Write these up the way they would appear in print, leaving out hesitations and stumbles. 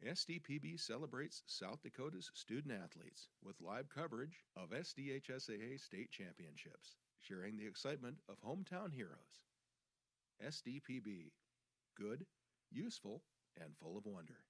SDPB celebrates South Dakota's student athletes with live coverage of SDHSAA state championships, sharing the excitement of hometown heroes. SDPB, good, useful, and full of wonder.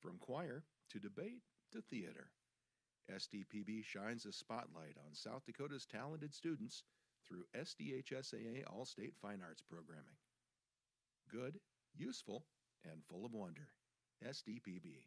From choir to debate to theater, SDPB shines a spotlight on South Dakota's talented students through SDHSAA All-State Fine Arts Programming. Good, useful, and full of wonder. SDPB.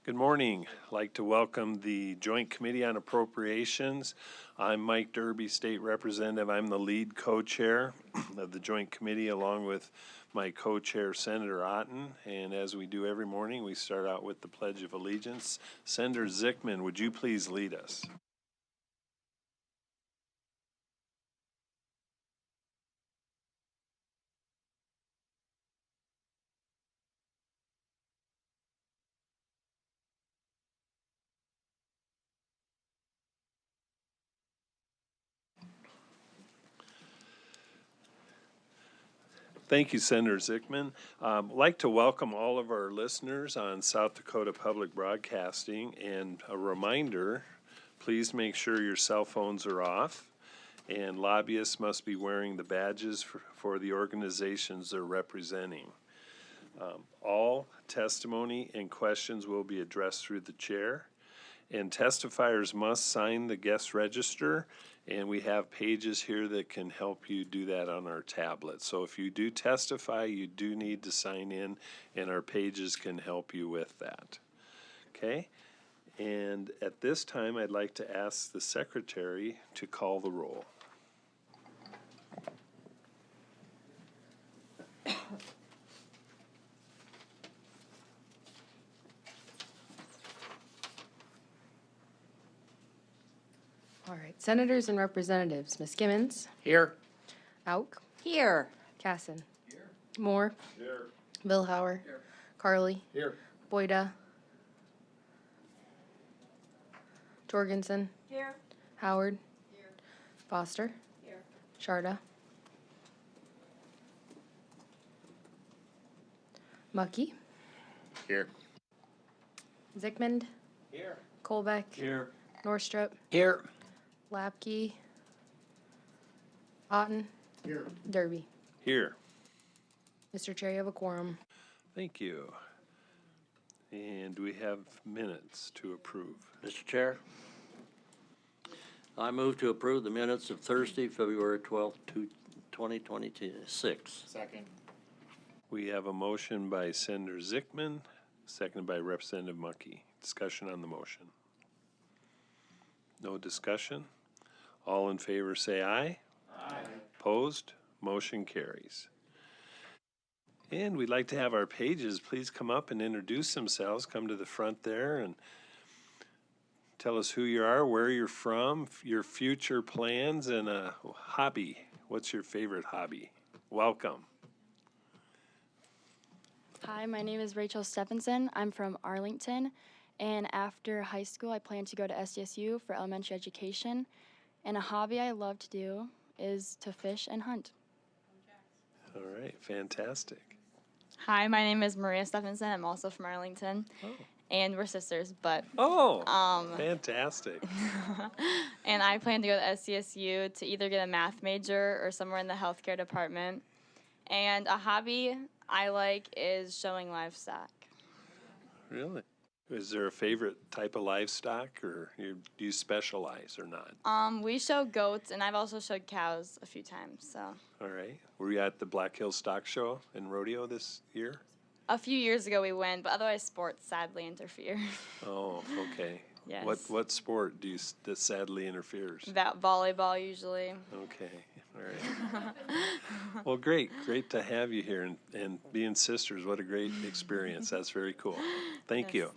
Good morning. I'd like to welcome the Joint Committee on Appropriations. I'm Mike Derby, State Representative. I'm the lead co-chair of the Joint Committee along with my co-chair, Senator Otten. And as we do every morning, we start out with the Pledge of Allegiance. Senator Zickman, would you please lead us? Thank you, Senator Zickman. I'd like to welcome all of our listeners on South Dakota Public Broadcasting, and a reminder, please make sure your cell phones are off, and lobbyists must be wearing the badges for the organizations they're representing. All testimony and questions will be addressed through the chair, and testifiers must sign the guest register, and we have pages here that can help you do that on our tablet. So if you do testify, you do need to sign in, and our pages can help you with that. Okay? And at this time, I'd like to ask the secretary to call the roll. All right, senators and representatives, Ms. Gimmons, Here. Auk, Here. Casson. Here. Moore. Here. Billhauer. Here. Carly. Here. Boyda. Jorgensen. Here. Howard. Here. Foster. Here. Sharda. Mucky. Here. Zickmund. Here. Colbeck. Here. Norstrup. Here. Lapke. Otten. Here. Derby. Here. Mr. Chair, you have a quorum. Thank you. And we have minutes to approve. Mr. Chair, I move to approve the minutes of Thursday, February 12th, 2026. Second. We have a motion by Senator Zickman, seconded by Representative Mucky. Discussion on the motion. No discussion? All in favor say aye. Aye. Opposed? Motion carries. And we'd like to have our pages please come up and introduce themselves. Come to the front there and tell us who you are, where you're from, your future plans, and a hobby. What's your favorite hobby? Welcome. Hi, my name is Rachel Stephenson. I'm from Arlington, and after high school, I plan to go to SDSU for elementary education. And a hobby I love to do is to fish and hunt. All right, fantastic. Hi, my name is Maria Stephenson. I'm also from Arlington, and we're sisters, but Fantastic. and I plan to go to SDSU to either get a math major or somewhere in the healthcare department. And a hobby I like is showing livestock. Really? Is there a favorite type of livestock, or do you specialize or not? We show goats, and I've also showed cows a few times, so. All right. Were you at the Black Hills Stock Show and Rodeo this year? A few years ago we went, but otherwise sports sadly interfere. Oh, okay. Yes. What sport that sadly interferes? That volleyball usually. Okay. All right. Well, great to have you here, and being sisters, what a great experience. That's very cool. Thank you.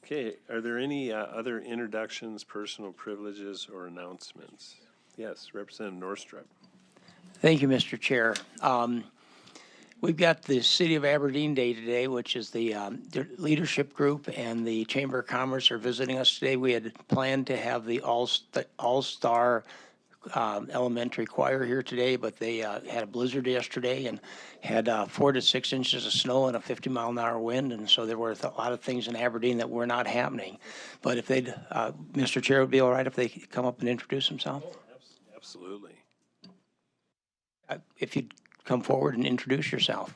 Okay, are there any other introductions, personal privileges, or announcements? Yes, Representative Norstrup. Thank you, Mr. Chair. We've got the City of Aberdeen Day today, which is the leadership group and the Chamber of Commerce are visiting us today. We had planned to have the all-star elementary choir here today, but they had a blizzard yesterday and had 4 to 6 inches of snow and a 50-mile-an-hour wind, and so there were a lot of things in Aberdeen that were not happening. But if they'd, Mr. Chair, would be all right if they could come up and introduce themselves? Oh, absolutely. If you'd come forward and introduce yourself.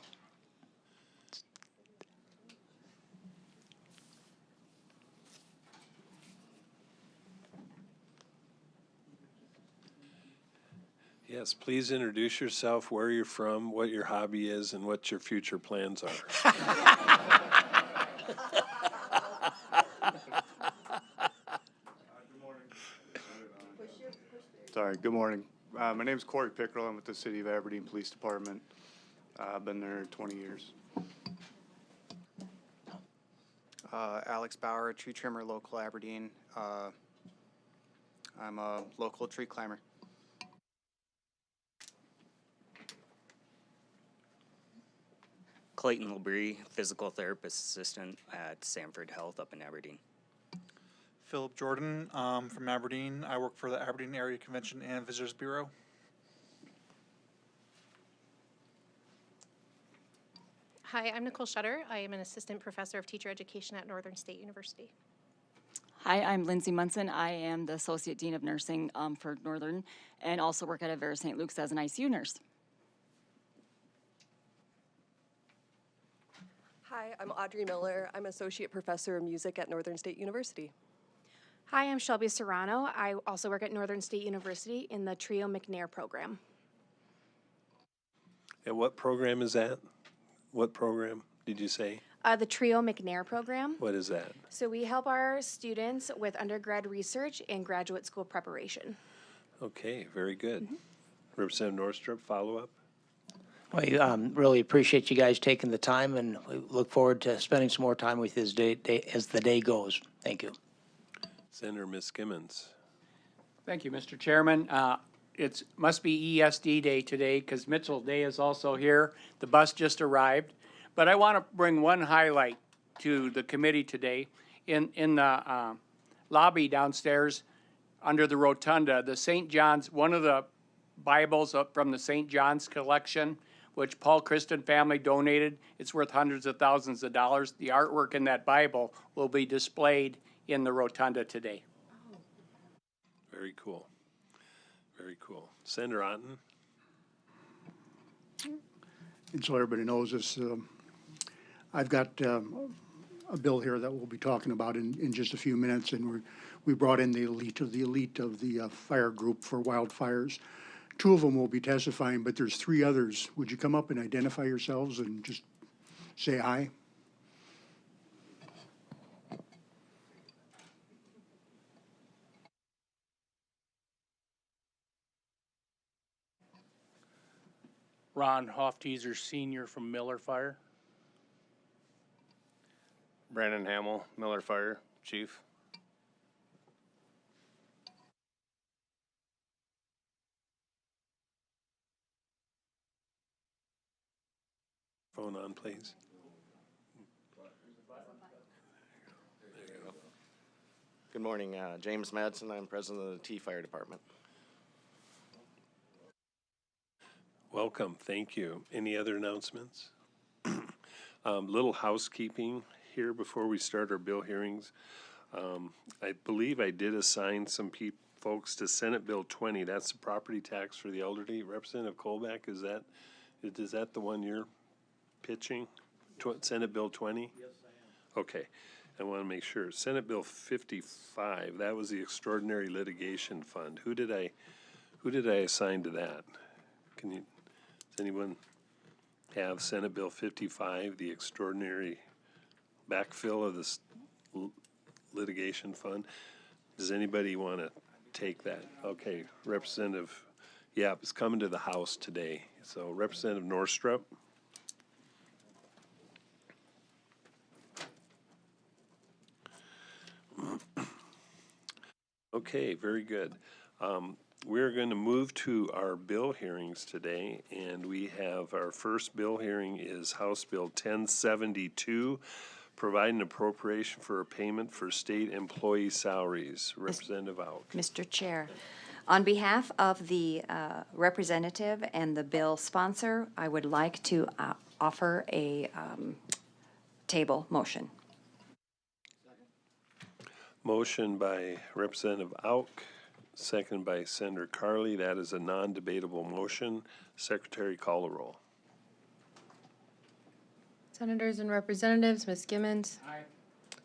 Yes, please introduce yourself, where you're from, what your hobby is, and what your future plans are. Sorry, good morning. My name is Corey Pickerel. I'm with the City of Aberdeen Police Department. I've been there 20 years. Alex Bauer, tree trimmer, local Aberdeen. I'm a local tree climber. Clayton Labrie, physical therapist assistant at Sanford Health up in Aberdeen. Philip Jordan from Aberdeen. I work for the Aberdeen Area Convention and Visitors Bureau. Hi, I'm Nicole Shutter. I am an assistant professor of teacher education at Northern State University. Hi, I'm Lindsay Munson. I am the Associate Dean of Nursing for Northern and also work at Avera St. Luke's as an ICU nurse. Hi, I'm Audrey Miller. I'm Associate Professor of Music at Northern State University. Hi, I'm Shelby Serrano. I also work at Northern State University in the Trio McNair program. And what program is that? What program did you say? The Trio McNair program. What is that? So we help our students with undergrad research and graduate school preparation. Okay, very good. Representative Northrup, follow up? We really appreciate you guys taking the time, and we look forward to spending some more time with you as the day goes. Thank you. Senator Miskimmons. Thank you, Mr. Chairman. It must be ESD Day today because Mitchell Day is also here. The bus just arrived. But I want to bring one highlight to the committee today. In the lobby downstairs under the rotunda, the St. John's, one of the Bibles from the St. John's collection, which Paul Christen family donated. It's worth hundreds of thousands of dollars. The artwork in that Bible will be displayed in the rotunda today. Very cool. Very cool. Senator Otten. And so everybody knows this, I've got a bill here that we'll be talking about in just a few minutes, and we brought in the elite of the fire group for wildfires. 2 of them will be testifying, but there's 3 others. Would you come up and identify yourselves and just say hi? Ron Hofteaser Sr. from Miller Fire. Brandon Hamill, Miller Fire Chief. Phone on, please. Good morning, James Madsen. I'm president of the T Fire Department. Welcome, thank you. Any other announcements? Little housekeeping here before we start our bill hearings. I believe I did assign some folks to Senate Bill 20. That's the property tax for the elderly. Representative Colback, is that the one you're pitching? Senate Bill 20? Yes, I am. Okay, I want to make sure. Senate Bill 55, that was the Extraordinary Litigation Fund. Who did I assign to that? Does anyone have Senate Bill 55, the Extraordinary backfill of this litigation fund? Does anybody want to take that? Okay, Representative, it's coming to the House today. So Representative Northrup. Okay, very good. We're going to move to our bill hearings today, and we have our first bill hearing is House Bill 1072, providing appropriation for a payment for state employee salaries. Representative Auk. Mr. Chair, on behalf of the representative and the bill sponsor, I would like to offer a table motion. Motion by Representative Auk, second by Senator Carley. That is a non-debatable motion. Secretary, call the roll. Senators and Representatives, Ms. Gimmons. Aye.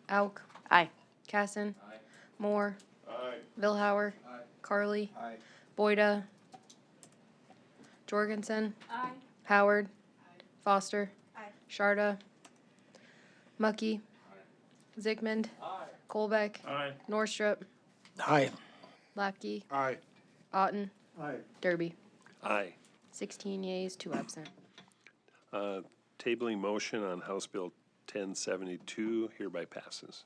Auk. Aye. Casson. Aye. Moore. Aye. Vilhauer. Aye. Carley. Aye. Boyda. Jorgensen. Aye. Howard. Foster. Sharda. Mucky. Zigmund. Colbeck. Aye. Northrup. Aye. Lapke. Aye. Otten. Aye. Derby. Aye. 16 yeas, 2 absent. Tabling motion on House Bill 1072 hereby passes.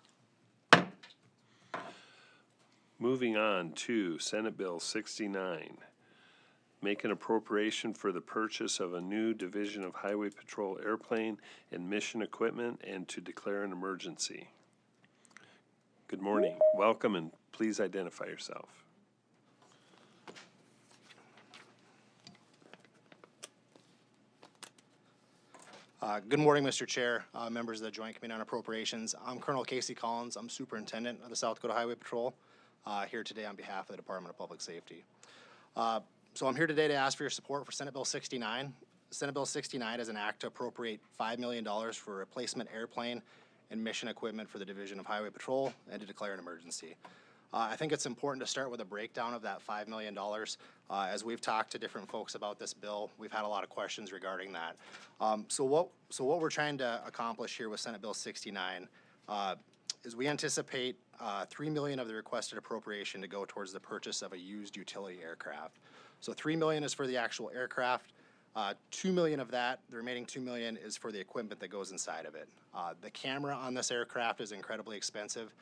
Moving on to Senate Bill 69. Make an appropriation for the purchase of a new Division of Highway Patrol airplane and mission equipment and to declare an emergency. Good morning. Welcome, and please identify yourself. Good morning, Mr. Chair, members of the Joint Committee on Appropriations. I'm Colonel Casey Collins. I'm Superintendent of the South Dakota Highway Patrol, here today on behalf of the Department of Public Safety. So I'm here today to ask for your support for Senate Bill 69. Senate Bill 69 is an act to appropriate $5 million for replacement airplane and mission equipment for the Division of Highway Patrol and to declare an emergency. I think it's important to start with a breakdown of that $5 million. As we've talked to different folks about this bill, we've had a lot of questions regarding that. So what we're trying to accomplish here with Senate Bill 69 is we anticipate $3 million of the requested appropriation to go towards the purchase of a used utility aircraft. So $3 million is for the actual aircraft. $2 million of that, the remaining $2 million, is for the equipment that goes inside of it. The camera on this aircraft is incredibly expensive.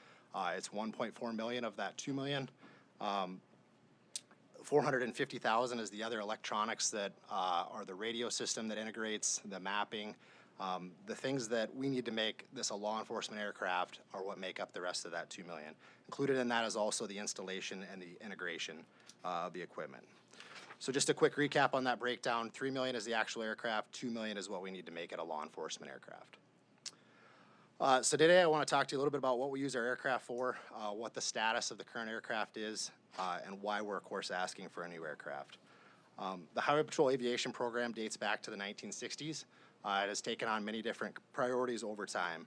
It's $1.4 million of that $2 million. $450,000 is the other electronics that are the radio system that integrates, the mapping. The things that we need to make this a law enforcement aircraft are what make up the rest of that $2 million. Included in that is also the installation and the integration of the equipment. So just a quick recap on that breakdown: $3 million is the actual aircraft, $2 million is what we need to make it a law enforcement aircraft. So today I want to talk to you a little bit about what we use our aircraft for, what the status of the current aircraft is, and why we're, of course, asking for a new aircraft. The Highway Patrol Aviation Program dates back to the 1960s. It has taken on many different priorities over time.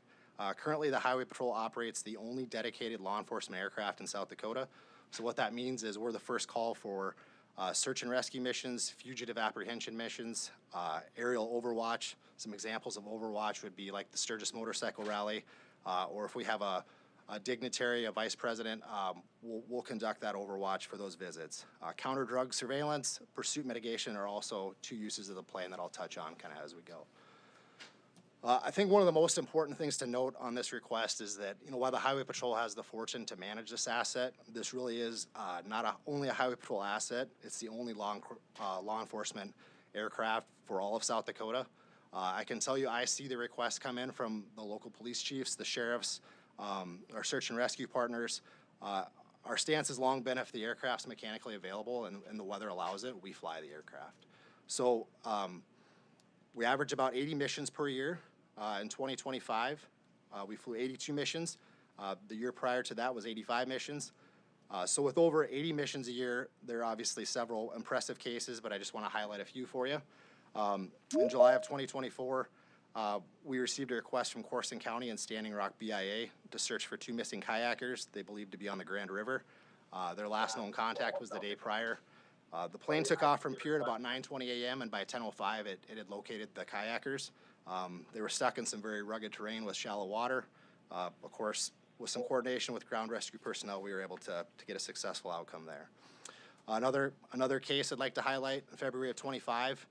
Currently, the Highway Patrol operates the only dedicated law enforcement aircraft in South Dakota. So what that means is we're the first call for search and rescue missions, fugitive apprehension missions, aerial overwatch. Some examples of overwatch would be like the Sturgis Motorcycle Rally, or if we have a dignitary, a vice president, we'll conduct that overwatch for those visits. Counter-drug surveillance, pursuit mitigation are also two uses of the plane that I'll touch on kind of as we go. I think one of the most important things to note on this request is that, while the Highway Patrol has the fortune to manage this asset, this really is not only a Highway Patrol asset, it's the only law enforcement aircraft for all of South Dakota. I can tell you I see the requests come in from the local police chiefs, the sheriffs, our search and rescue partners. Our stance has long been if the aircraft's mechanically available and the weather allows it, we fly the aircraft. So we average about 80 missions per year. In 2025, we flew 82 missions. The year prior to that was 85 missions. So with over 80 missions a year, there are obviously several impressive cases, but I just want to highlight a few for you. In July of 2024, we received a request from Corson County and Standing Rock BIA to search for two missing kayakers they believed to be on the Grand River. Their last known contact was the day prior. The plane took off from Pier at about 9:20 a.m. and by 10:05 it had located the kayakers. They were stuck in some very rugged terrain with shallow water. Of course, with some coordination with ground rescue personnel, we were able to get a successful outcome there. Another case I'd like to highlight: in February of 25,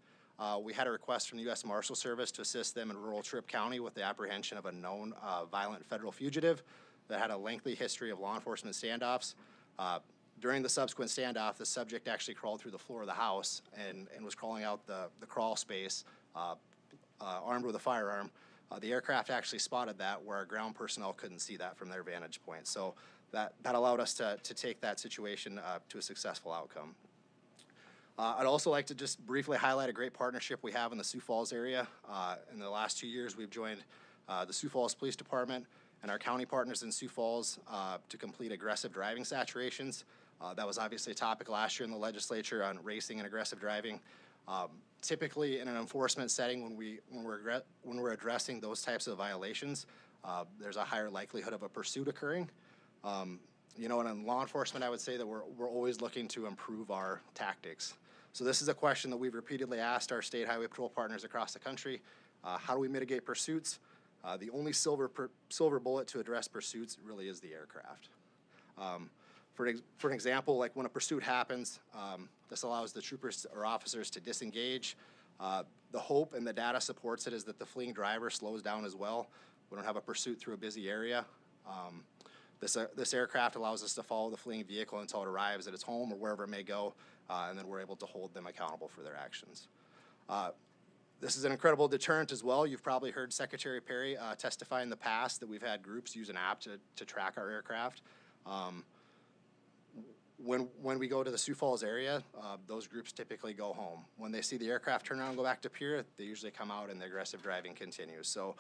we had a request from the U.S. Marshal Service to assist them in rural Tripp County with the apprehension of a known violent federal fugitive that had a lengthy history of law enforcement standoffs. During the subsequent standoff, the subject actually crawled through the floor of the house and was crawling out the crawl space, armed with a firearm. The aircraft actually spotted that where our ground personnel couldn't see that from their vantage point. So that allowed us to take that situation to a successful outcome. I'd also like to just briefly highlight a great partnership we have in the Sioux Falls area. In the last 2 years, we've joined the Sioux Falls Police Department and our county partners in Sioux Falls to complete aggressive driving saturations. That was obviously a topic last year in the legislature on racing and aggressive driving. Typically, in an enforcement setting, when we're addressing those types of violations, there's a higher likelihood of a pursuit occurring. And in law enforcement, I would say that we're always looking to improve our tactics. So this is a question that we've repeatedly asked our state highway patrol partners across the country. How do we mitigate pursuits? The only silver bullet to address pursuits really is the aircraft. For an example, like when a pursuit happens, this allows the troopers or officers to disengage. The hope, and the data supports it, is that the fleeing driver slows down as well. We don't have a pursuit through a busy area. This aircraft allows us to follow the fleeing vehicle until it arrives at its home or wherever it may go, and then we're able to hold them accountable for their actions. This is an incredible deterrent as well. You've probably heard Secretary Perry testify in the past that we've had groups use an app to track our aircraft. When we go to the Sioux Falls area, those groups typically go home. When they see the aircraft turn around and go back to Pier, they usually come out and the aggressive driving continues. So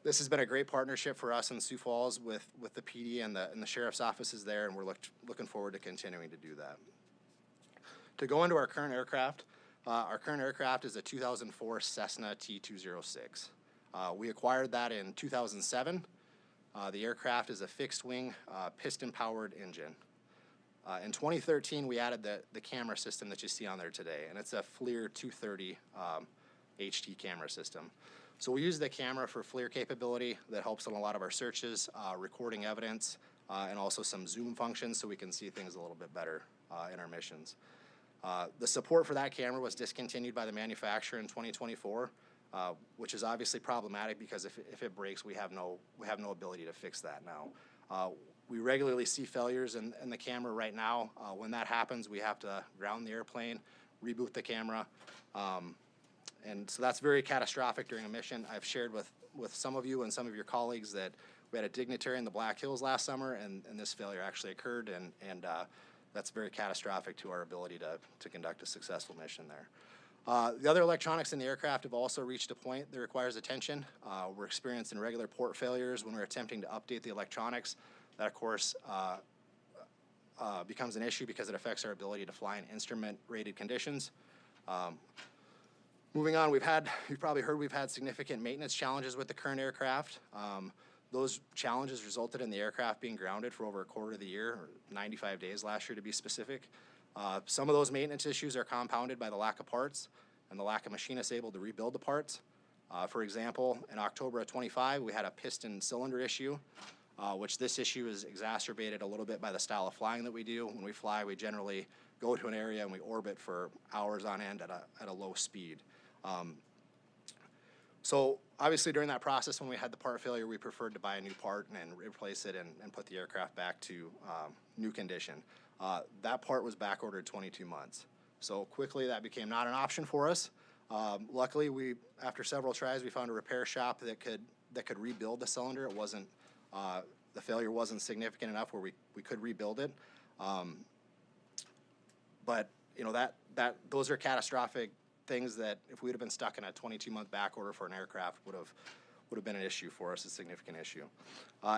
this has been a great partnership for us in Sioux Falls with the PD and the sheriff's offices there, and we're looking forward to continuing to do that. To go into our current aircraft, Our current aircraft is a 2004 Cessna T206. We acquired that in 2007. The aircraft is a fixed-wing, piston-powered engine. In 2013, we added the camera system that you see on there today, and it's a FLIR 230 HT camera system. So we use the camera for FLIR capability that helps on a lot of our searches, recording evidence, and also some zoom functions so we can see things a little bit better in our missions. The support for that camera was discontinued by the manufacturer in 2024, which is obviously problematic because if it breaks, we have no ability to fix that now. We regularly see failures in the camera right now. When that happens, we have to ground the airplane, reboot the camera, and so that's very catastrophic during a mission. I've shared with some of you and some of your colleagues that we had a dignitary in the Black Hills last summer, and this failure actually occurred, and that's very catastrophic to our ability to conduct a successful mission there. The other electronics in the aircraft have also reached a point that requires attention. We're experiencing regular port failures when we're attempting to update the electronics. That, of course, becomes an issue because it affects our ability to fly in instrument-rated conditions. Moving on, you've probably heard we've had significant maintenance challenges with the current aircraft. Those challenges resulted in the aircraft being grounded for over a quarter of the year, or 95 days last year to be specific. Some of those maintenance issues are compounded by the lack of parts and the lack of machinists able to rebuild the parts. For example, in October of 25, we had a piston cylinder issue, which this issue is exacerbated a little bit by the style of flying that we do. When we fly, we generally go to an area and we orbit for hours on end at a low speed. So obviously during that process, when we had the part failure, we preferred to buy a new part and replace it and put the aircraft back to new condition. That part was back ordered 22 months. So quickly that became not an option for us. Luckily, after several tries, we found a repair shop that could rebuild the cylinder. It wasn't, the failure wasn't significant enough where we could rebuild it. But you know, those are catastrophic things that if we would have been stuck in a 22-month back order for an aircraft would have been an issue for us, a significant issue.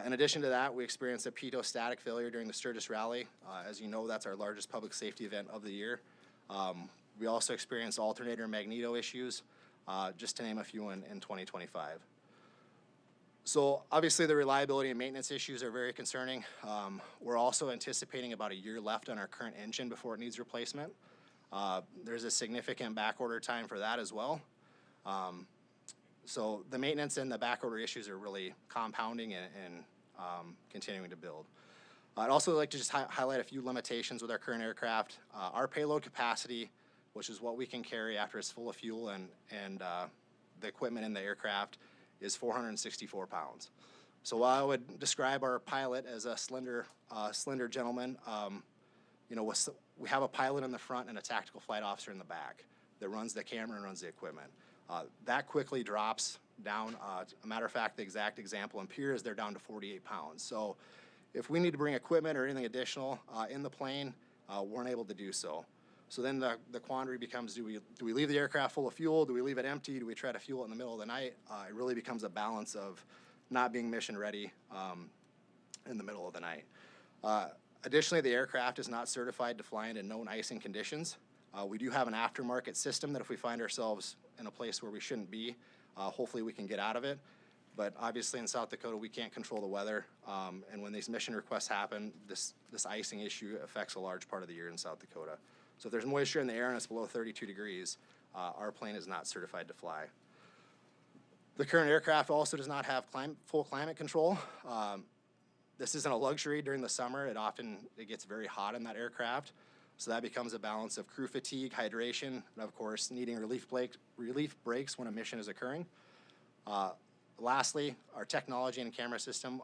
In addition to that, we experienced a pitot static failure during the Sturgis Rally. As you know, that's our largest public safety event of the year. We also experienced alternator magneto issues, just to name a few in 2025. So obviously the reliability and maintenance issues are very concerning. We're also anticipating about a year left on our current engine before it needs replacement. There's a significant back order time for that as well. So the maintenance and the back order issues are really compounding and continuing to build. I'd also like to just highlight a few limitations with our current aircraft. Our payload capacity, which is what we can carry after it's full of fuel and the equipment in the aircraft, is 464 pounds. So while I would describe our pilot as a slender gentleman, you know, we have a pilot in the front and a tactical flight officer in the back that runs the camera and runs the equipment. That quickly drops down. A matter of fact, the exact example in Piers, they're down to 48 pounds. So if we need to bring equipment or anything additional in the plane, we're unable to do so. So then the quandary becomes, do we leave the aircraft full of fuel? Do we leave it empty? Do we try to fuel it in the middle of the night? It really becomes a balance of not being mission ready in the middle of the night. Additionally, the aircraft is not certified to fly into known icing conditions. We do have an aftermarket system that if we find ourselves in a place where we shouldn't be, hopefully we can get out of it. But obviously in South Dakota, we can't control the weather. And when these mission requests happen, this icing issue affects a large part of the year in South Dakota. So if there's moisture in the air and it's below 32 degrees, our plane is not certified to fly. The current aircraft also does not have full climate control. This isn't a luxury during the summer. It gets very hot in that aircraft. So that becomes a balance of crew fatigue, hydration, and of course needing relief breaks when a mission is occurring. Lastly, our technology and camera system,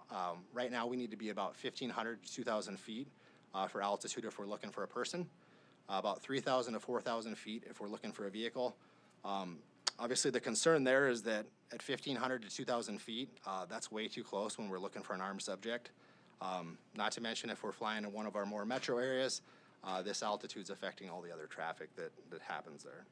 right now we need to be about 1,500 to 2,000 feet for altitude if we're looking for a person. About 3,000 to 4,000 feet if we're looking for a vehicle. Obviously the concern there is that at 1,500 to 2,000 feet, that's way too close when we're looking for an armed subject. Not to mention if we're flying in one of our more metro areas, this altitude's affecting all the other traffic that happens there.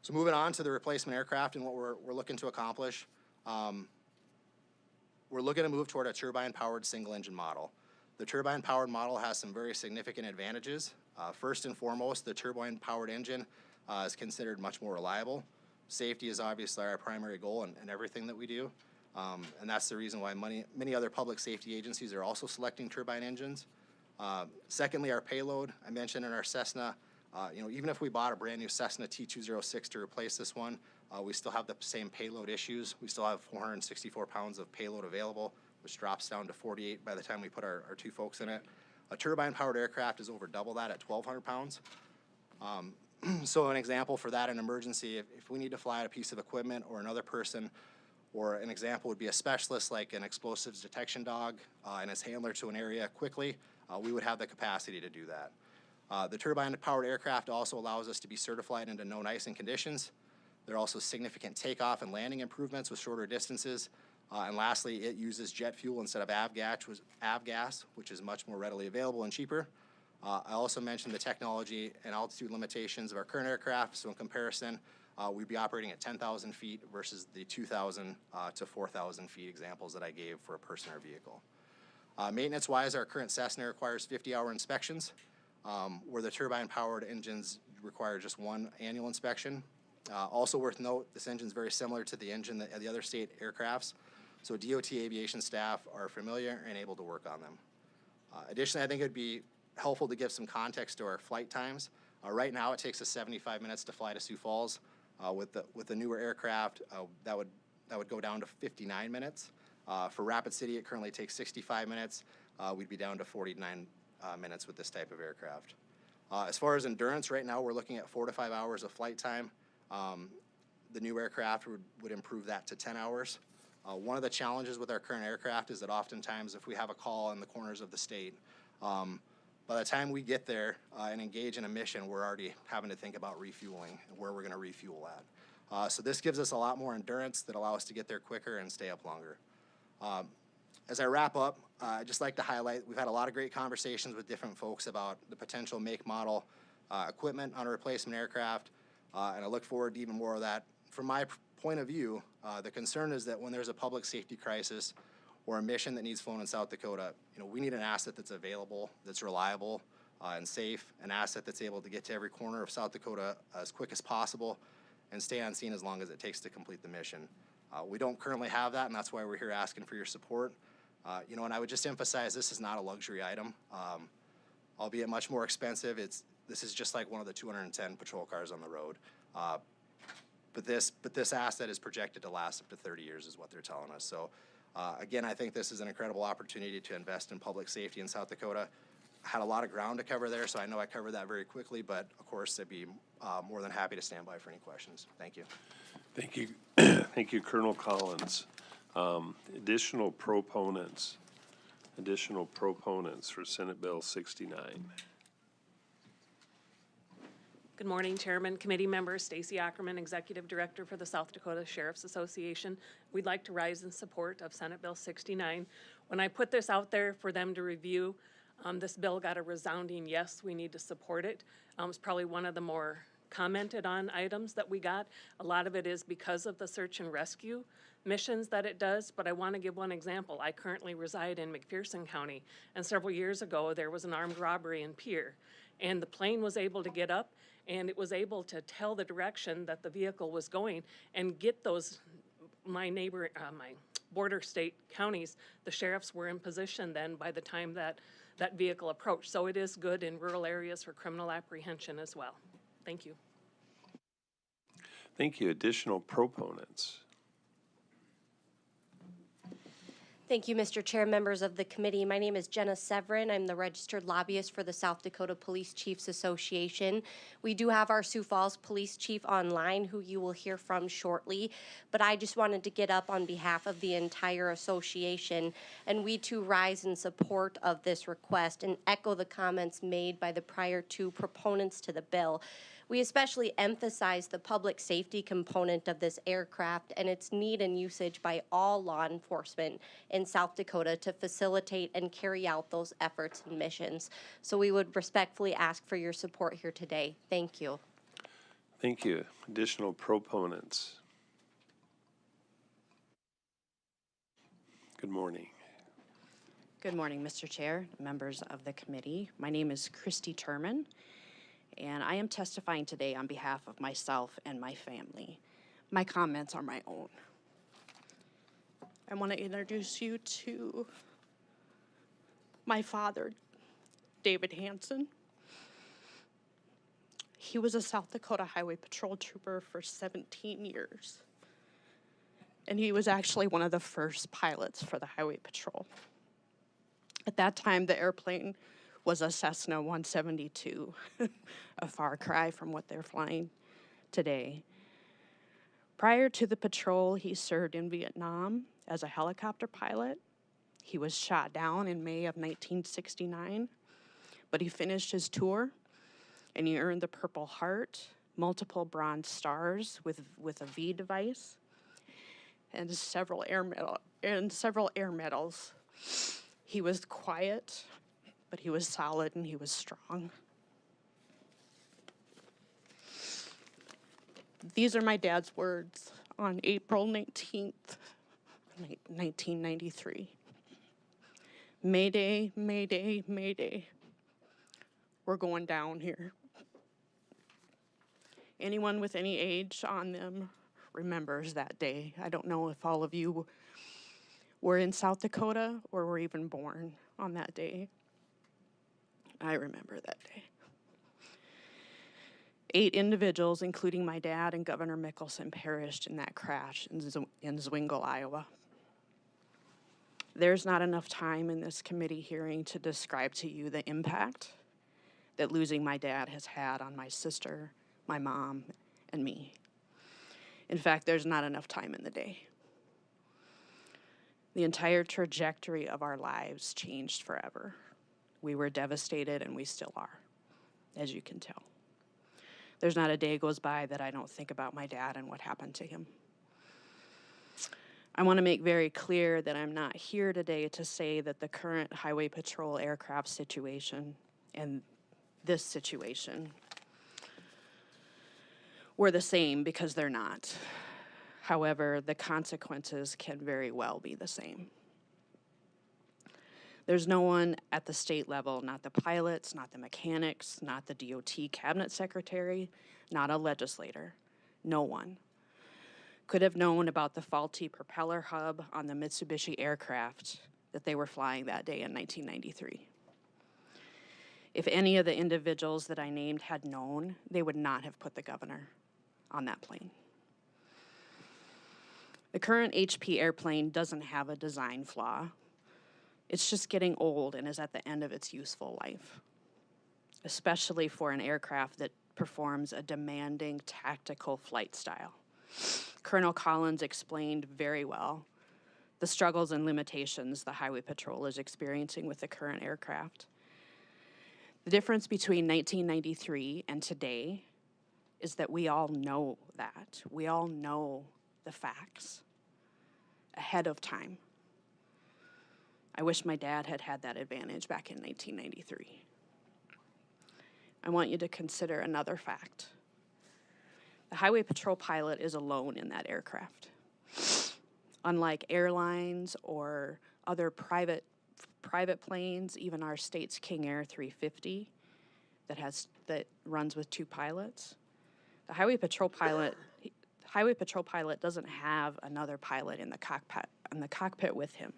So moving on to the replacement aircraft and what we're looking to accomplish. We're looking to move toward a turbine-powered single-engine model. The turbine-powered model has some very significant advantages. First and foremost, the turbine-powered engine is considered much more reliable. Safety is obviously our primary goal in everything that we do. And that's the reason why many other public safety agencies are also selecting turbine engines. Secondly, our payload. I mentioned in our Cessna, even if we bought a brand new Cessna T206 to replace this one, we still have the same payload issues. We still have 464 pounds of payload available, which drops down to 48 by the time we put our two folks in it. A turbine-powered aircraft is over double that at 1,200 pounds. So an example for that in emergency, if we need to fly out a piece of equipment or another person, or an example would be a specialist like an explosives detection dog and its handler to an area quickly, we would have the capacity to do that. The turbine-powered aircraft also allows us to be certified into known icing conditions. There are also significant takeoff and landing improvements with shorter distances. And lastly, it uses jet fuel instead of avgas, which is much more readily available and cheaper. I also mentioned the technology and altitude limitations of our current aircraft. So in comparison, we'd be operating at 10,000 feet versus the 2,000 to 4,000 feet examples that I gave for a person or vehicle. Maintenance-wise, our current Cessna requires 50-hour inspections, where the turbine-powered engines require just one annual inspection. Also worth note, this engine is very similar to the engine of the other state aircrafts, so DOT aviation staff are familiar and able to work on them. Additionally, I think it would be helpful to give some context to our flight times. Right now, it takes us 75 minutes to fly to Sioux Falls. With the newer aircraft, that would go down to 59 minutes. For Rapid City, it currently takes 65 minutes. We'd be down to 49 minutes with this type of aircraft. As far as endurance, right now we're looking at 4 to 5 hours of flight time. The new aircraft would improve that to 10 hours. One of the challenges with our current aircraft is that oftentimes if we have a call in the corners of the state, by the time we get there and engage in a mission, we're already having to think about refueling and where we're going to refuel at. So this gives us a lot more endurance that allows us to get there quicker and stay up longer. As I wrap up, I'd just like to highlight, we've had a lot of great conversations with different folks about the potential make, model, equipment on a replacement aircraft, and I look forward to even more of that. From my point of view, the concern is that when there's a public safety crisis or a mission that needs flown in South Dakota, we need an asset that's available, that's reliable and safe, an asset that's able to get to every corner of South Dakota as quick as possible and stay on scene as long as it takes to complete the mission. We don't currently have that, and that's why we're here asking for your support. And I would just emphasize this is not a luxury item, albeit much more expensive. This is just like one of the 210 patrol cars on the road. But this asset is projected to last up to 30 years is what they're telling us. So again, I think this is an incredible opportunity to invest in public safety in South Dakota. I had a lot of ground to cover there, so I know I covered that very quickly, but of course I'd be more than happy to stand by for any questions. Thank you. Thank you. Thank you, Colonel Collins. Additional proponents for Senate Bill 69. Good morning, Chairman, committee members. Stacy Ackerman, Executive Director for the South Dakota Sheriff's Association. We'd like to rise in support of Senate Bill 69. When I put this out there for them to review, this bill got a resounding yes, we need to support it. It's probably one of the more commented on items that we got. A lot of it is because of the search and rescue missions that it does, but I want to give one example. I currently reside in McPherson County, and several years ago there was an armed robbery in Pierre, and the plane was able to get up and it was able to tell the direction that the vehicle was going and get those, my border state counties, the sheriffs were in position then by the time that that vehicle approached. So it is good in rural areas for criminal apprehension as well. Thank you. Thank you. Additional proponents. Thank you, Mr. Chair, members of the committee. My name is Jenna Severin. I'm the registered lobbyist for the South Dakota Police Chiefs Association. We do have our Sioux Falls Police Chief online, who you will hear from shortly, but I just wanted to get up on behalf of the entire association, and we too rise in support of this request and echo the comments made by the prior two proponents to the bill. We especially emphasize the public safety component of this aircraft and its need and usage by all law enforcement in South Dakota to facilitate and carry out those efforts and missions. So we would respectfully ask for your support here today. Thank you. Thank you. Additional proponents. Good morning. Good morning, Mr. Chair, members of the committee. My name is Christy Turman, and I am testifying today on behalf of myself and my family. My comments are my own. I want to introduce you to my father, David Hansen. He was a South Dakota Highway Patrol trooper for 17 years. And he was actually one of the first pilots for the Highway Patrol. At that time, the airplane was a Cessna 172, a far cry from what they're flying today. Prior to the patrol, he served in Vietnam as a helicopter pilot. He was shot down in May of 1969, but he finished his tour and he earned the Purple Heart, multiple Bronze Stars with a V device, and several air medals. He was quiet, but he was solid and he was strong. These are my dad's words on April 19th, 1993. Mayday, mayday, mayday. We're going down here. Anyone with any age on them remembers that day. I don't know if all of you were in South Dakota or were even born on that day. I remember that day. 8 individuals, including my dad and Governor Mickelson, perished in that crash in Zwingle, Iowa. There's not enough time in this committee hearing to describe to you the impact that losing my dad has had on my sister, my mom, and me. In fact, there's not enough time in the day. The entire trajectory of our lives changed forever. We were devastated, and we still are, as you can tell. There's not a day goes by that I don't think about my dad and what happened to him. I want to make very clear that I'm not here today to say that the current Highway Patrol aircraft situation and this situation were the same, because they're not. However, the consequences can very well be the same. There's no one at the state level, not the pilots, not the mechanics, not the DOT cabinet secretary, not a legislator, no one could have known about the faulty propeller hub on the Mitsubishi aircraft that they were flying that day in 1993. If any of the individuals that I named had known, they would not have put the governor on that plane. The current HP airplane doesn't have a design flaw. It's just getting old and is at the end of its useful life, especially for an aircraft that performs a demanding tactical flight style. Colonel Collins explained very well the struggles and limitations the Highway Patrol is experiencing with the current aircraft. The difference between 1993 and today is that we all know that. We all know the facts ahead of time. I wish my dad had had that advantage back in 1993. I want you to consider another fact. The Highway Patrol pilot is alone in that aircraft. Unlike airlines or other private planes, even our state's King Air 350 that runs with 2 pilots, the Highway Patrol pilot doesn't have another pilot in the cockpit with him.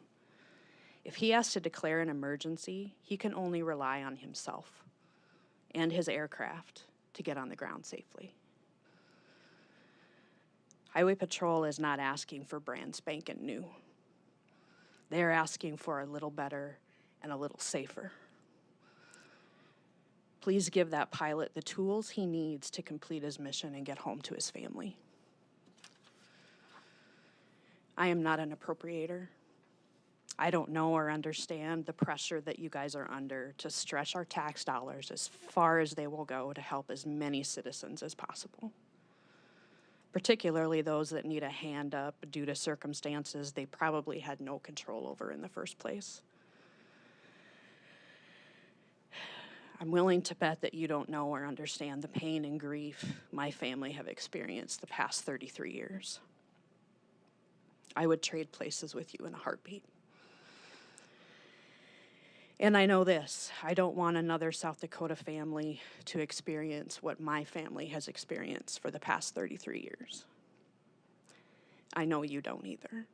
If he has to declare an emergency, he can only rely on himself and his aircraft to get on the ground safely. Highway Patrol is not asking for brand spanking new. They're asking for a little better and a little safer. Please give that pilot the tools he needs to complete his mission and get home to his family. I am not an appropriator. I don't know or understand the pressure that you guys are under to stretch our tax dollars as far as they will go to help as many citizens as possible, particularly those that need a hand up due to circumstances they probably had no control over in the first place. I'm willing to bet that you don't know or understand the pain and grief my family have experienced the past 33 years. I would trade places with you in a heartbeat. And I know this, I don't want another South Dakota family to experience what my family has experienced for the past 33 years. I know you don't either.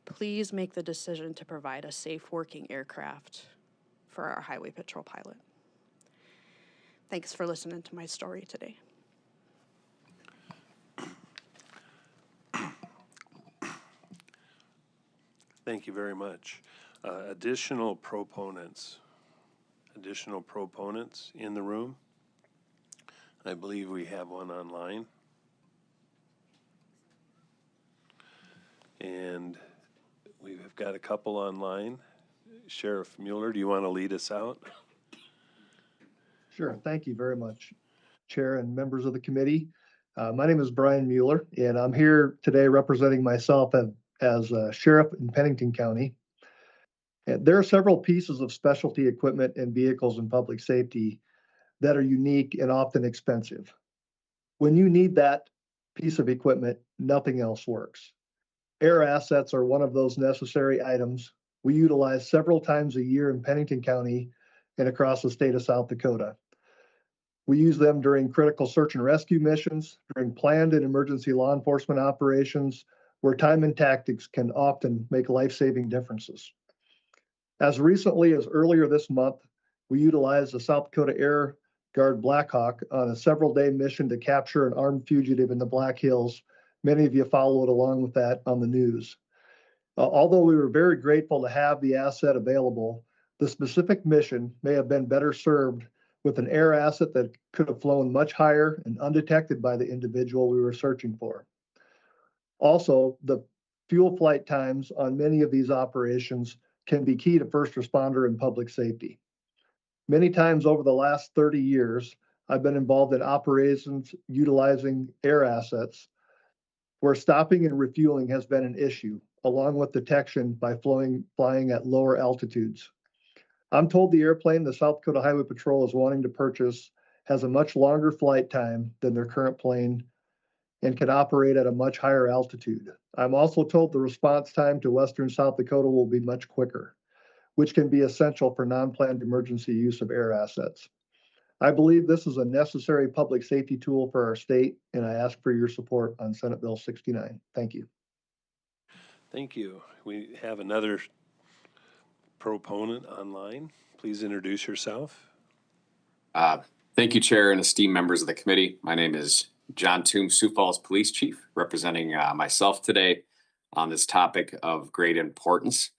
Please make the decision to provide a safe working aircraft for our Highway Patrol pilot. Thanks for listening to my story today. Thank you very much. Additional proponents in the room? I believe we have one online. And we've got a couple online. Sheriff Mueller, do you want to lead us out? Sure. Thank you very much, Chair and members of the committee. My name is Brian Mueller, and I'm here today representing myself as Sheriff in Pennington County. And there are several pieces of specialty equipment and vehicles in public safety that are unique and often expensive. When you need that piece of equipment, nothing else works. Air assets are one of those necessary items we utilize several times a year in Pennington County and across the state of South Dakota. We use them during critical search and rescue missions, during planned and emergency law enforcement operations, where time and tactics can often make life-saving differences. As recently as earlier this month, we utilized the South Dakota Air Guard Blackhawk on a several-day mission to capture an armed fugitive in the Black Hills. Many of you followed along with that on the news. Although we were very grateful to have the asset available, the specific mission may have been better served with an air asset that could have flown much higher and undetected by the individual we were searching for. Also, the fuel flight times on many of these operations can be key to first responder and public safety. Many times over the last 30 years, I've been involved in operations utilizing air assets where stopping and refueling has been an issue, along with detection by flying at lower altitudes. I'm told the airplane the South Dakota Highway Patrol is wanting to purchase has a much longer flight time than their current plane and can operate at a much higher altitude. I'm also told the response time to Western South Dakota will be much quicker, which can be essential for non-planned emergency use of air assets. I believe this is a necessary public safety tool for our state, and I ask for your support on Senate Bill 69. Thank you. Thank you. We have another proponent online. Please introduce yourself. Thank you, Chair and esteemed members of the committee. My name is John Toombs, Sioux Falls Police Chief, representing myself today on this topic of great importance.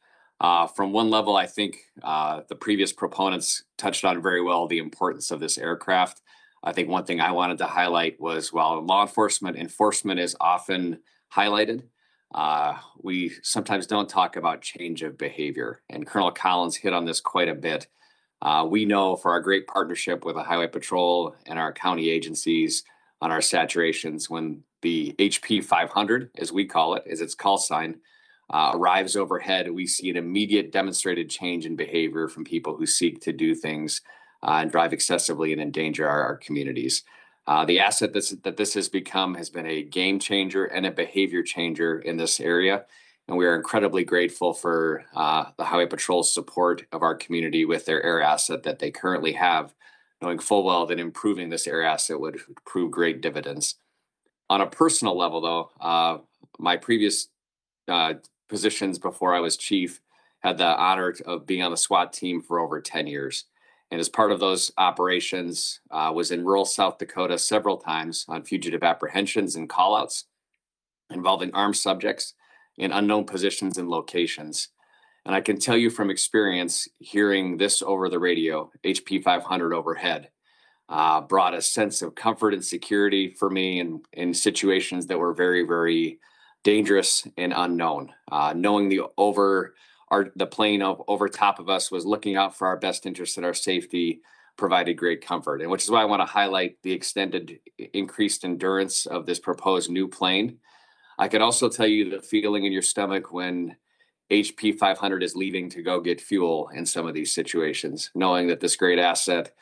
From one level, I think the previous proponents touched on very well the importance of this aircraft. I think one thing I wanted to highlight was while law enforcement is often highlighted, we sometimes don't talk about change of behavior. And Colonel Collins hit on this quite a bit. We know for our great partnership with the Highway Patrol and our county agencies on our saturations, when the HP 500, as we call it, is its call sign, arrives overhead, we see an immediate demonstrated change in behavior from people who seek to do things and drive excessively and endanger our communities. The asset that this has become has been a game changer and a behavior changer in this area. And we are incredibly grateful for the Highway Patrol's support of our community with their air asset that they currently have, knowing full well that improving this air asset would prove great dividends. On a personal level, though, my previous positions before I was chief had the honor of being on the SWAT team for over 10 years. And as part of those operations, was in rural South Dakota several times on fugitive apprehensions and callouts involving armed subjects in unknown positions and locations. And I can tell you from experience, hearing this over the radio, HP 500 overhead, brought a sense of comfort and security for me in situations that were very, very dangerous and unknown. Knowing the plane over top of us was looking out for our best interests and our safety provided great comfort. And which is why I want to highlight the extended increased endurance of this proposed new plane. I can also tell you the feeling in your stomach when HP 500 is leaving to go get fuel in some of these situations, knowing that this great asset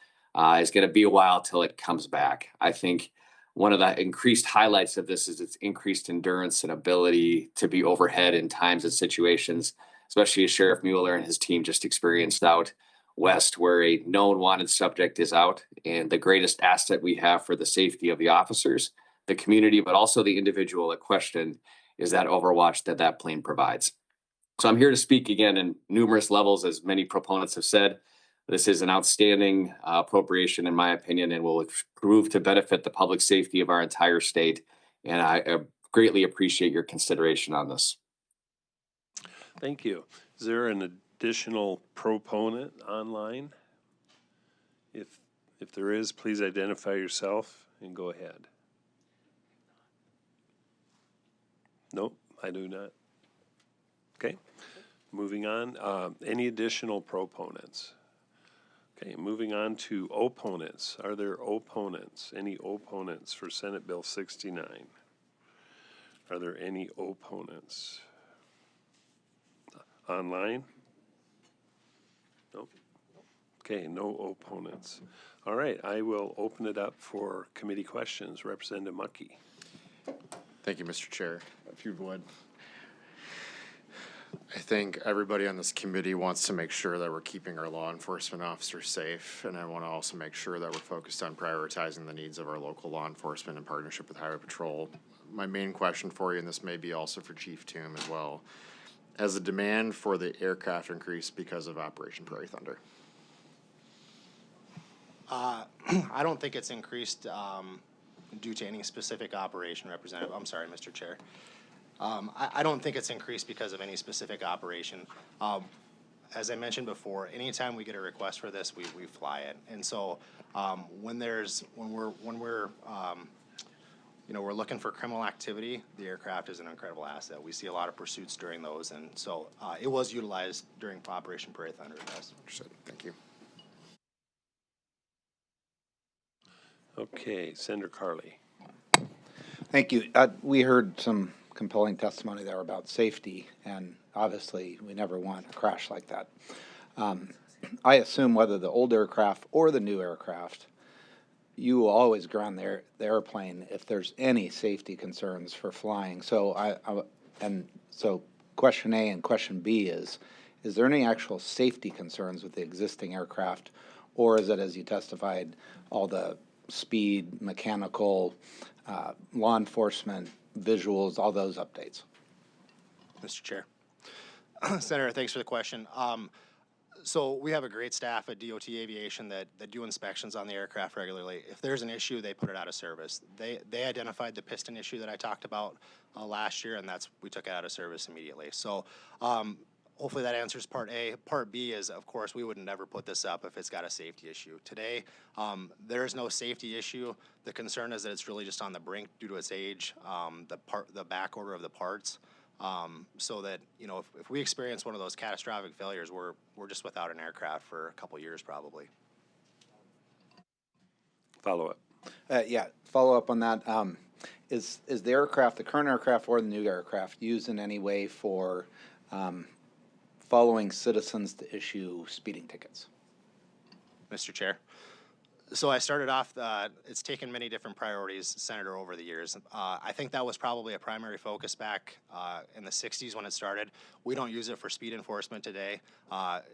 is going to be a while till it comes back. I think one of the increased highlights of this is its increased endurance and ability to be overhead in times and situations especially as Sheriff Mueller and his team just experienced out west where a known wanted subject is out. And the greatest asset we have for the safety of the officers, the community, but also the individual at question is that overwatch that that plane provides. So I'm here to speak again in numerous levels, as many proponents have said. This is an outstanding appropriation, in my opinion, and will prove to benefit the public safety of our entire state. And I greatly appreciate your consideration on this. Thank you. Is there an additional proponent online? If there is, please identify yourself and go ahead. Nope, I do not. Okay, moving on. Any additional proponents? Okay, moving on to opponents. Are there opponents? Any opponents for Senate Bill 69? Are there any opponents? Online? Nope. Okay, no opponents. All right, I will open it up for committee questions. Representative Mucky. Thank you, Mr. Chair. If you would. I think everybody on this committee wants to make sure that we're keeping our law enforcement officers safe, and I want to also make sure that we're focused on prioritizing the needs of our local law enforcement in partnership with Highway Patrol. My main question for you, and this may be also for Chief Toom as well, has the demand for the aircraft increased because of Operation Prairie Thunder? I don't think it's increased due to any specific operation, Representative. I'm sorry, Mr. Chair. I don't think it's increased because of any specific operation. As I mentioned before, anytime we get a request for this, we fly it. And so when we're we're looking for criminal activity, the aircraft is an incredible asset. We see a lot of pursuits during those, and so it was utilized during Operation Prairie Thunder. Yes. Understood. Thank you. Okay, Senator Carley. Thank you. We heard some compelling testimony there about safety, and obviously we never want a crash like that. I assume whether the old aircraft or the new aircraft, you will always ground the airplane if there's any safety concerns for flying. So so question A and question B is there any actual safety concerns with the existing aircraft, or is it, as you testified, all the speed, mechanical, law enforcement, visuals, all those updates? Mr. Chair. Senator, thanks for the question. So we have a great staff at DOT Aviation that do inspections on the aircraft regularly. If there's an issue, they put it out of service. They identified the piston issue that I talked about last year, and we took it out of service immediately. So hopefully that answers part A. Part B is, of course, we would never put this up if it's got a safety issue. Today, there is no safety issue. The concern is that it's really just on the brink due to its age, the back order of the parts. So that, if we experience one of those catastrophic failures, we're just without an aircraft for a couple years probably. Follow up. Yeah, follow up on that. Is the aircraft, the current aircraft or the new aircraft, used in any way for following citizens to issue speeding tickets? Mr. Chair. So I started off, it's taken many different priorities, Senator, over the years. I think that was probably a primary focus back in the 60s when it started. We don't use it for speed enforcement today.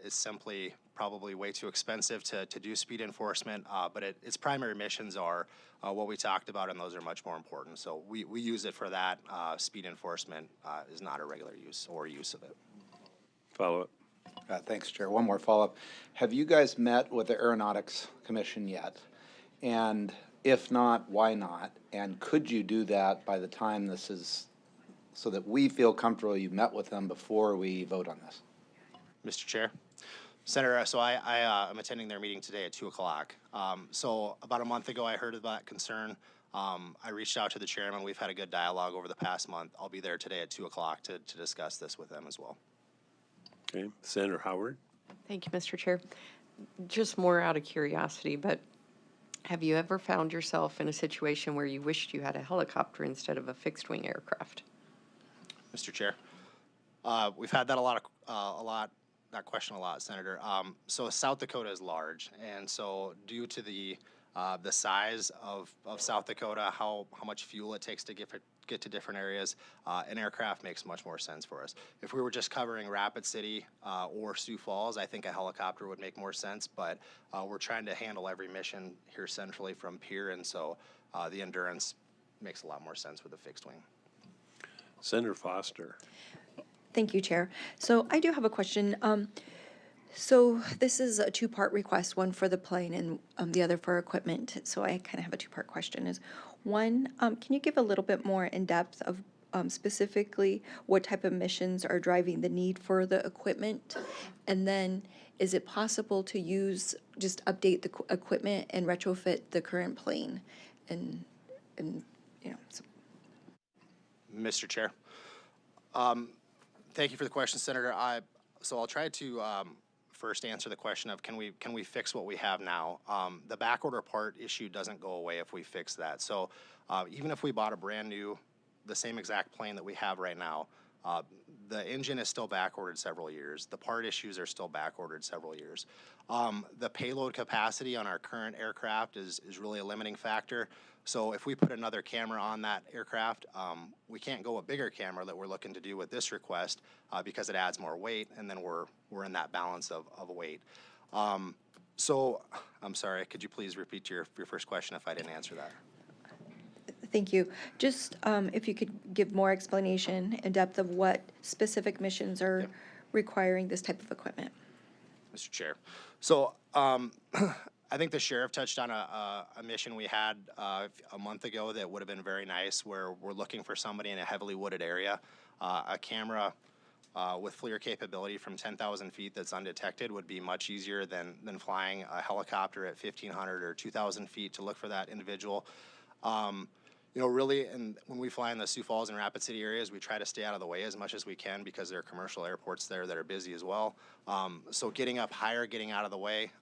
It's simply probably way too expensive to do speed enforcement, but its primary missions are what we talked about, and those are much more important. So we use it for that. Speed enforcement is not a regular use or use of it. Follow up. Thanks, Chair. One more follow-up. Have you guys met with the Aeronautics Commission yet? And if not, why not? And could you do that by the time this is, so that we feel comfortable you met with them before we vote on this? Mr. Chair. Senator, so I am attending their meeting today at 2 o'clock. So about a month ago, I heard of that concern. I reached out to the chairman. We've had a good dialogue over the past month. I'll be there today at 2 o'clock to discuss this with them as well. Okay, Senator Howard. Thank you, Mr. Chair. Just more out of curiosity, but have you ever found yourself in a situation where you wished you had a helicopter instead of a fixed-wing aircraft? Mr. Chair, we've had that that question a lot, Senator. So South Dakota is large, and so due to the size of South Dakota, how much fuel it takes to get to different areas, an aircraft makes much more sense for us. If we were just covering Rapid City or Sioux Falls, I think a helicopter would make more sense, but we're trying to handle every mission here centrally from Pier, and so the Endurance makes a lot more sense with a fixed wing. Senator Foster. Thank you, Chair. So I do have a question. So this is a two-part request, one for the plane and the other for equipment. So I kind of have a two-part question. Is one, can you give a little bit more in depth of specifically what type of missions are driving the need for the equipment? And then is it possible to just update the equipment and retrofit the current plane? And so. Mr. Chair. Thank you for the question, Senator. So I'll try to first answer the question of can we fix what we have now? The backorder part issue doesn't go away if we fix that. So even if we bought a brand new, the same exact plane that we have right now, the engine is still backordered several years. The part issues are still backordered several years. The payload capacity on our current aircraft is really a limiting factor. So if we put another camera on that aircraft, we can't go a bigger camera that we're looking to do with this request because it adds more weight, and then we're in that balance of weight. So I'm sorry, could you please repeat your first question if I didn't answer that? Thank you. Just if you could give more explanation in depth of what specific missions are requiring this type of equipment. Mr. Chair. So I think the sheriff touched on a mission we had a month ago that would have been very nice, where we're looking for somebody in a heavily wooded area. A camera with FLIR capability from 10,000 feet that's undetected would be much easier than flying a helicopter at 1,500 or 2,000 feet to look for that individual. Really, and when we fly in the Sioux Falls and Rapid City areas, we try to stay out of the way as much as we can because there are commercial airports there that are busy as well. So getting up higher, getting out of the way,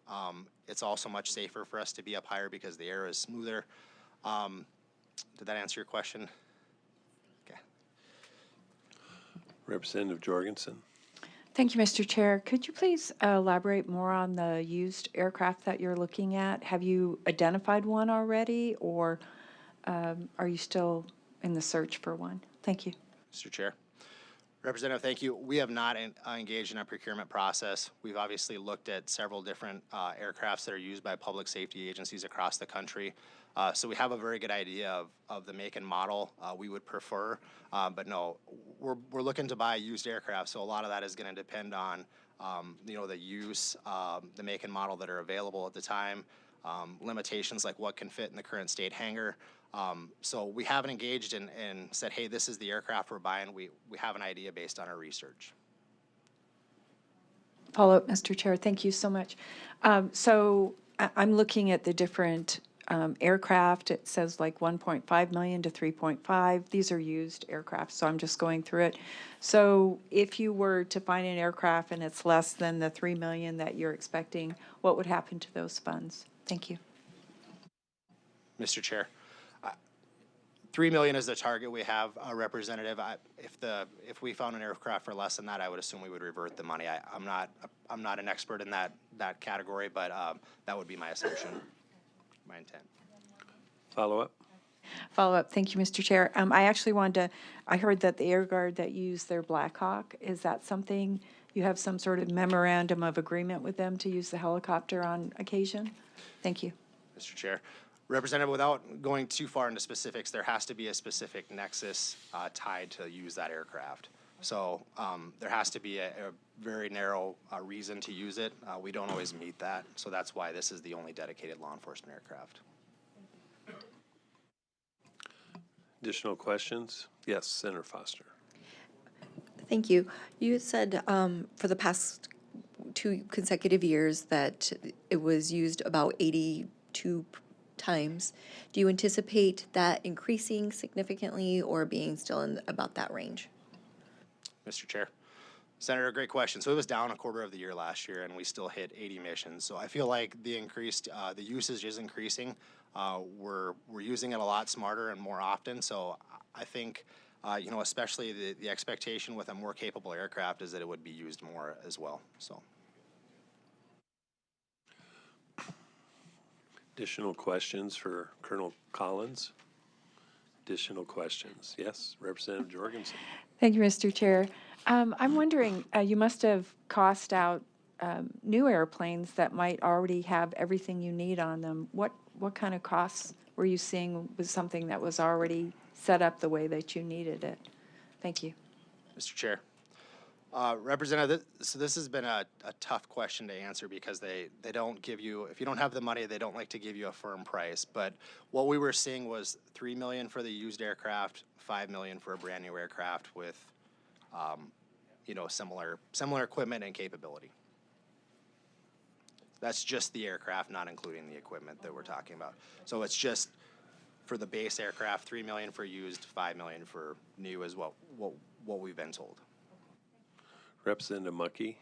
it's also much safer for us to be up higher because the air is smoother. Did that answer your question? Okay. Representative Jorgensen. Thank you, Mr. Chair. Could you please elaborate more on the used aircraft that you're looking at? Have you identified one already, or are you still in the search for one? Thank you. Mr. Chair. Representative, thank you. We have not engaged in a procurement process. We've obviously looked at several different aircrafts that are used by public safety agencies across the country. So we have a very good idea of the make and model we would prefer. But no, we're looking to buy used aircraft, so a lot of that is going to depend on the use, the make and model that are available at the time, limitations like what can fit in the current state hangar. So we haven't engaged and said, hey, this is the aircraft we're buying. We have an idea based on our research. Follow up, Mr. Chair. Thank you so much. So I'm looking at the different aircraft. It says like 1.5 million to 3.5. These are used aircraft, so I'm just going through it. So if you were to find an aircraft and it's less than the 3 million that you're expecting, what would happen to those funds? Thank you. Mr. Chair. 3 million is the target we have, Representative. If we found an aircraft for less than that, I would assume we would revert the money. I'm not an expert in that category, but that would be my assumption, my intent. Follow up. Follow up. Thank you, Mr. Chair. I actually I heard that the Air Guard that used their Black Hawk, is that something, you have some sort of memorandum of agreement with them to use the helicopter on occasion? Thank you. Mr. Chair. Representative, without going too far into specifics, there has to be a specific nexus tied to use that aircraft. So there has to be a very narrow reason to use it. We don't always meet that, so that's why this is the only dedicated law enforcement aircraft. Additional questions? Yes, Senator Foster. Thank you. You said for the past 2 consecutive years that it was used about 82 times. Do you anticipate that increasing significantly or being still in about that range? Mr. Chair. Senator, great question. So it was down a quarter of the year last year, and we still hit 80 missions. So I feel like the usage is increasing. We're using it a lot smarter and more often. So I think, especially the expectation with a more capable aircraft is that it would be used more as well. So. Additional questions for Colonel Collins? Additional questions? Yes, Representative Jorgensen. Thank you, Mr. Chair. I'm wondering, you must have cost out new airplanes that might already have everything you need on them. What kind of costs were you seeing with something that was already set up the way that you needed it? Thank you. Mr. Chair. Representative, so this has been a tough question to answer because they don't give you, if you don't have the money, they don't like to give you a firm price. But what we were seeing was $3 million for the used aircraft, $5 million for a brand new aircraft with, you know, similar equipment and capability. That's just the aircraft, not including the equipment that we're talking about. So it's just for the base aircraft, $3 million for used, $5 million for new is what we've been told. Representative Mucky.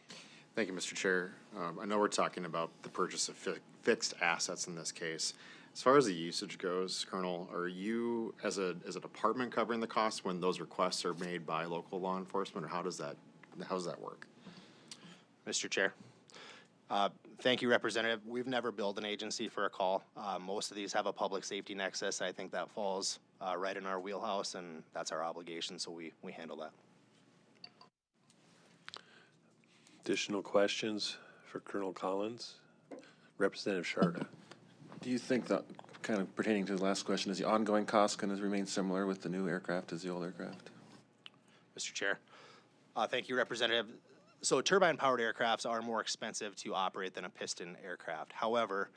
Thank you, Mr. Chair. I know we're talking about the purchase of fixed assets in this case. As far as the usage goes, Colonel, are you, as a department, covering the costs when those requests are made by local law enforcement, or how does that work? Mr. Chair. Thank you, Representative. We've never billed an agency for a call. Most of these have a public safety nexus. I think that falls right in our wheelhouse, and that's our obligation, so we handle that. Additional questions for Colonel Collins? Representative Sharda. Do you think that, kind of pertaining to the last question, is the ongoing cost going to remain similar with the new aircraft as the old aircraft? Mr. Chair. Thank you, Representative. So turbine-powered aircrafts are more expensive to operate than a piston aircraft. However,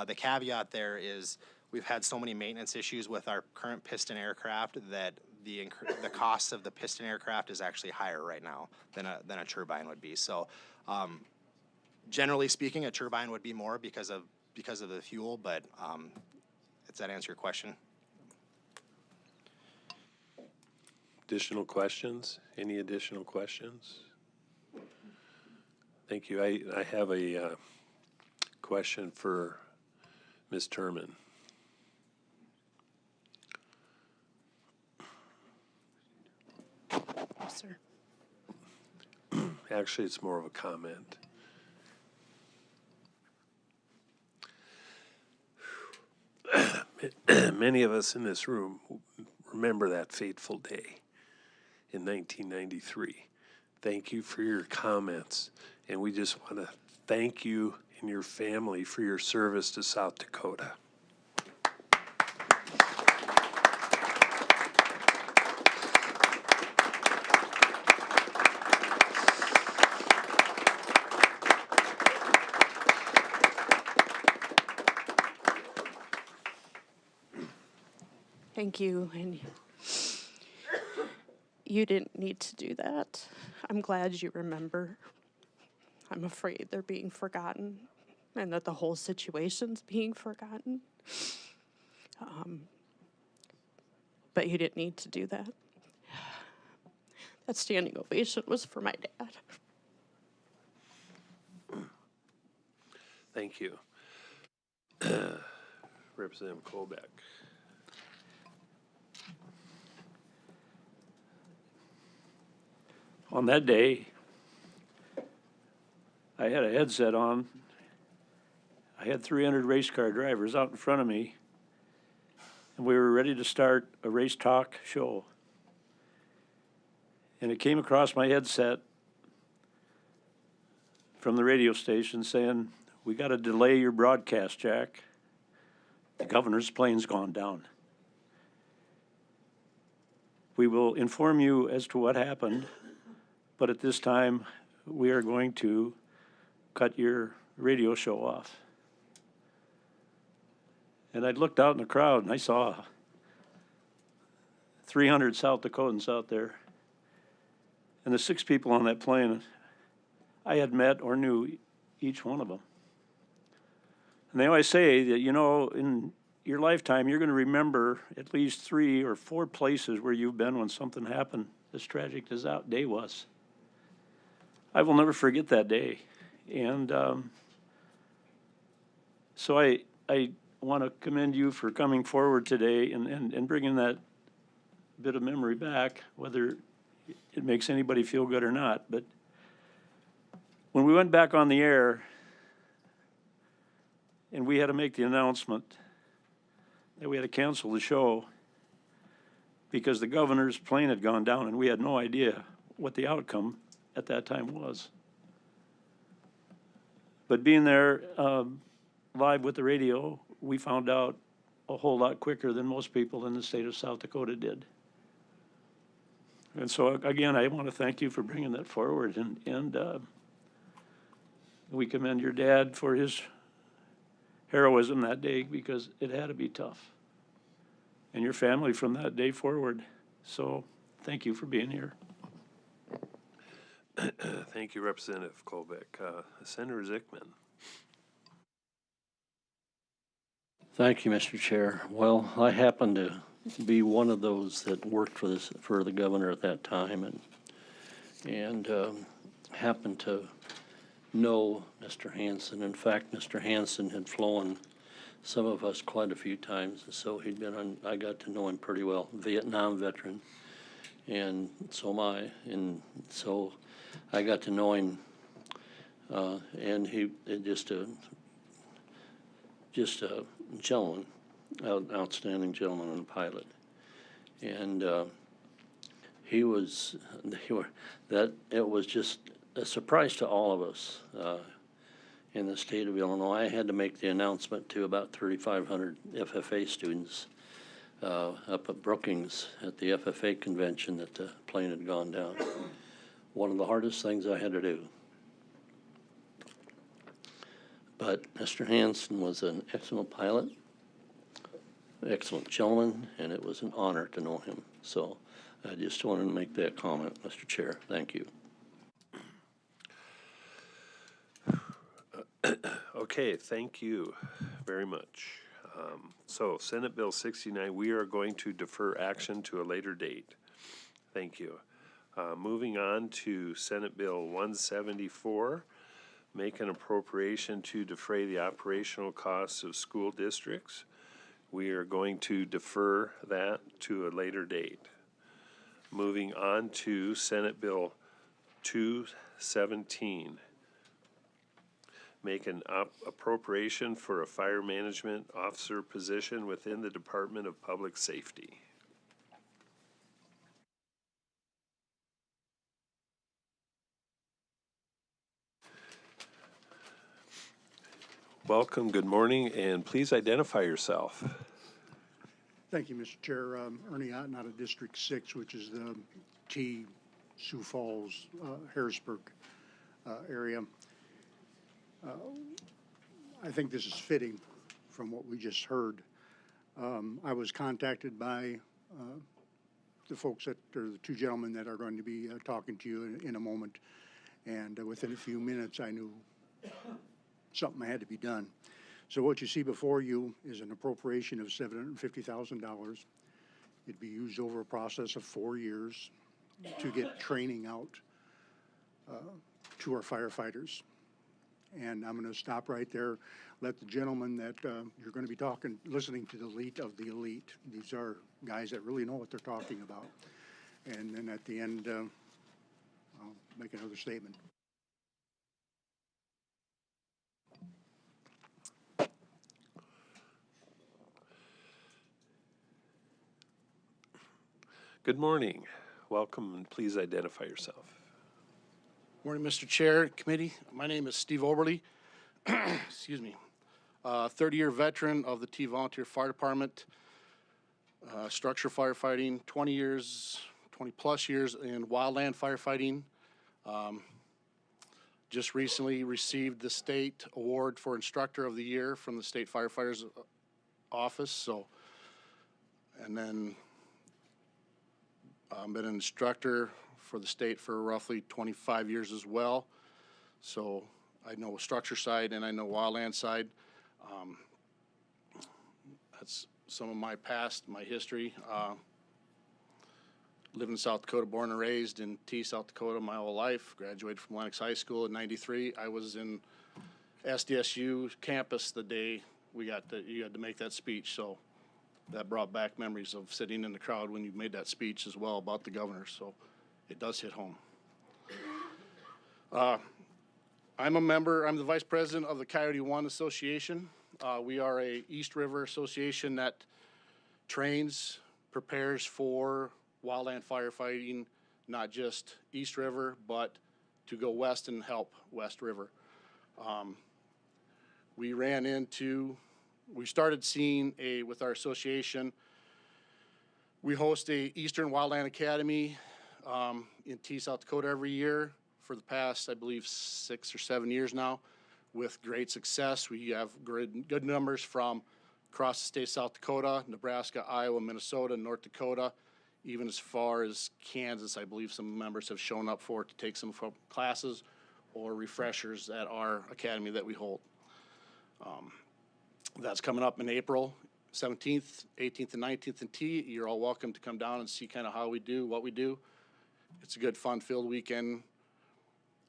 the caveat there is we've had so many maintenance issues with our current piston aircraft that the cost of the piston aircraft is actually higher right now than a turbine would be. So, generally speaking, a turbine would be more because of the fuel. But does that answer your question? Additional questions? Any additional questions? Thank you. I have a question for Ms. Turman. Sir. Actually, it's more of a comment. Many of us in this room remember that fateful day in 1993. Thank you for your comments, and we just want to thank you and your family for your service to South Dakota. Thank you, and you didn't need to do that. I'm glad you remember. I'm afraid they're being forgotten and that the whole situation's being forgotten. But you didn't need to do that. That standing ovation was for my dad. Thank you. Representative Colbeck. On that day, I had a headset on. I had 300 race car drivers out in front of me, and we were ready to start a race talk show. And it came across my headset from the radio station saying, "We got to delay your broadcast, Jack. The governor's plane's gone down. We will inform you as to what happened, but at this time, we are going to cut your radio show off." And I looked out in the crowd and I saw 300 South Dakotans out there. And the 6 people on that plane, I had met or knew each one of them. And they always say that, you know, in your lifetime, you're going to remember at least 3 or 4 places where you've been when something happened as tragic as that day was. I will never forget that day. And so I want to commend you for coming forward today and bringing that bit of memory back, whether it makes anybody feel good or not. But when we went back on the air and we had to make the announcement that we had to cancel the show, because the governor's plane had gone down and we had no idea what the outcome at that time was. But being there live with the radio, we found out a whole lot quicker than most people in the state of South Dakota did. And so, again, I want to thank you for bringing that forward, and we commend your dad for his heroism that day, because it had to be tough. And your family from that day forward. So thank you for being here. Thank you, Representative Colbeck. Senator Zickman. Thank you, Mr. Chair. Well, I happen to be one of those that worked for the governor at that time, and happened to know Mr. Hansen. In fact, Mr. Hansen had flown some of us quite a few times, and so he'd been on. I got to know him pretty well, Vietnam veteran, and so am I. And so I got to know him, and he just a gentleman, outstanding gentleman and pilot. And it was just a surprise to all of us in the state of Illinois. I had to make the announcement to about 3,500 FFA students up at Brookings at the FFA convention that the plane had gone down. One of the hardest things I had to do. But Mr. Hansen was an excellent pilot, excellent gentleman, and it was an honor to know him. So I just wanted to make that comment, Mr. Chair. Thank you. Okay, thank you very much. So Senate Bill 69, we are going to defer action to a later date. Thank you. Moving on to Senate Bill 174, make an appropriation to defray the operational costs of school districts. We are going to defer that to a later date. Moving on to Senate Bill 217. Make an appropriation for a fire management officer position within the Department of Public Safety. Welcome, good morning, and please identify yourself. Thank you, Mr. Chair. Ernie Otten out of District 6, which is the Sioux Falls, Harrisburg area. I think this is fitting from what we just heard. I was contacted by the folks or the two gentlemen that are going to be talking to you in a moment, and within a few minutes I knew something had to be done. So what you see before you is an appropriation of $750,000. It'd be used over a process of 4 years to get training out to our firefighters. And I'm going to stop right there, let the gentleman that you're going to be listening to the elite of the elite. These are guys that really know what they're talking about. And then at the end, I'll make another statement. Good morning. Welcome, and please identify yourself. Morning, Mr. Chair, committee. My name is Steve Oberle. Excuse me. 30-year veteran of the T Volunteer Fire Department, structure firefighting, 20 plus years in wildland firefighting. Just recently received the state award for Instructor of the Year from the State Firefighters Office. So, and then I've been an instructor for the state for roughly 25 years as well. So I know structure side and I know wildland side. That's some of my past, my history. Lived in South Dakota, born and raised in T, South Dakota my whole life. Graduated from Lennox High School in '93. I was in SDSU campus the day you had to make that speech. So that brought back memories of sitting in the crowd when you made that speech as well about the governor. So it does hit home. I'm the vice president of the Coyote One Association. We are a East River association that trains prepares for wildland firefighting, not just East River, but to go west and help West River. We started seeing with our association, we host a Eastern Wildland Academy in T, South Dakota every year for the past, I believe, 6 or 7 years now, with great success. We have good numbers from across the state of South Dakota, Nebraska, Iowa, Minnesota, North Dakota, even as far as Kansas. I believe some members have shown up for it to take some classes or refreshers at our academy that we hold. That's coming up in April 17th, 18th, and 19th in T. You're all welcome to come down and see kind of how we do, what we do. It's a good, fun-filled weekend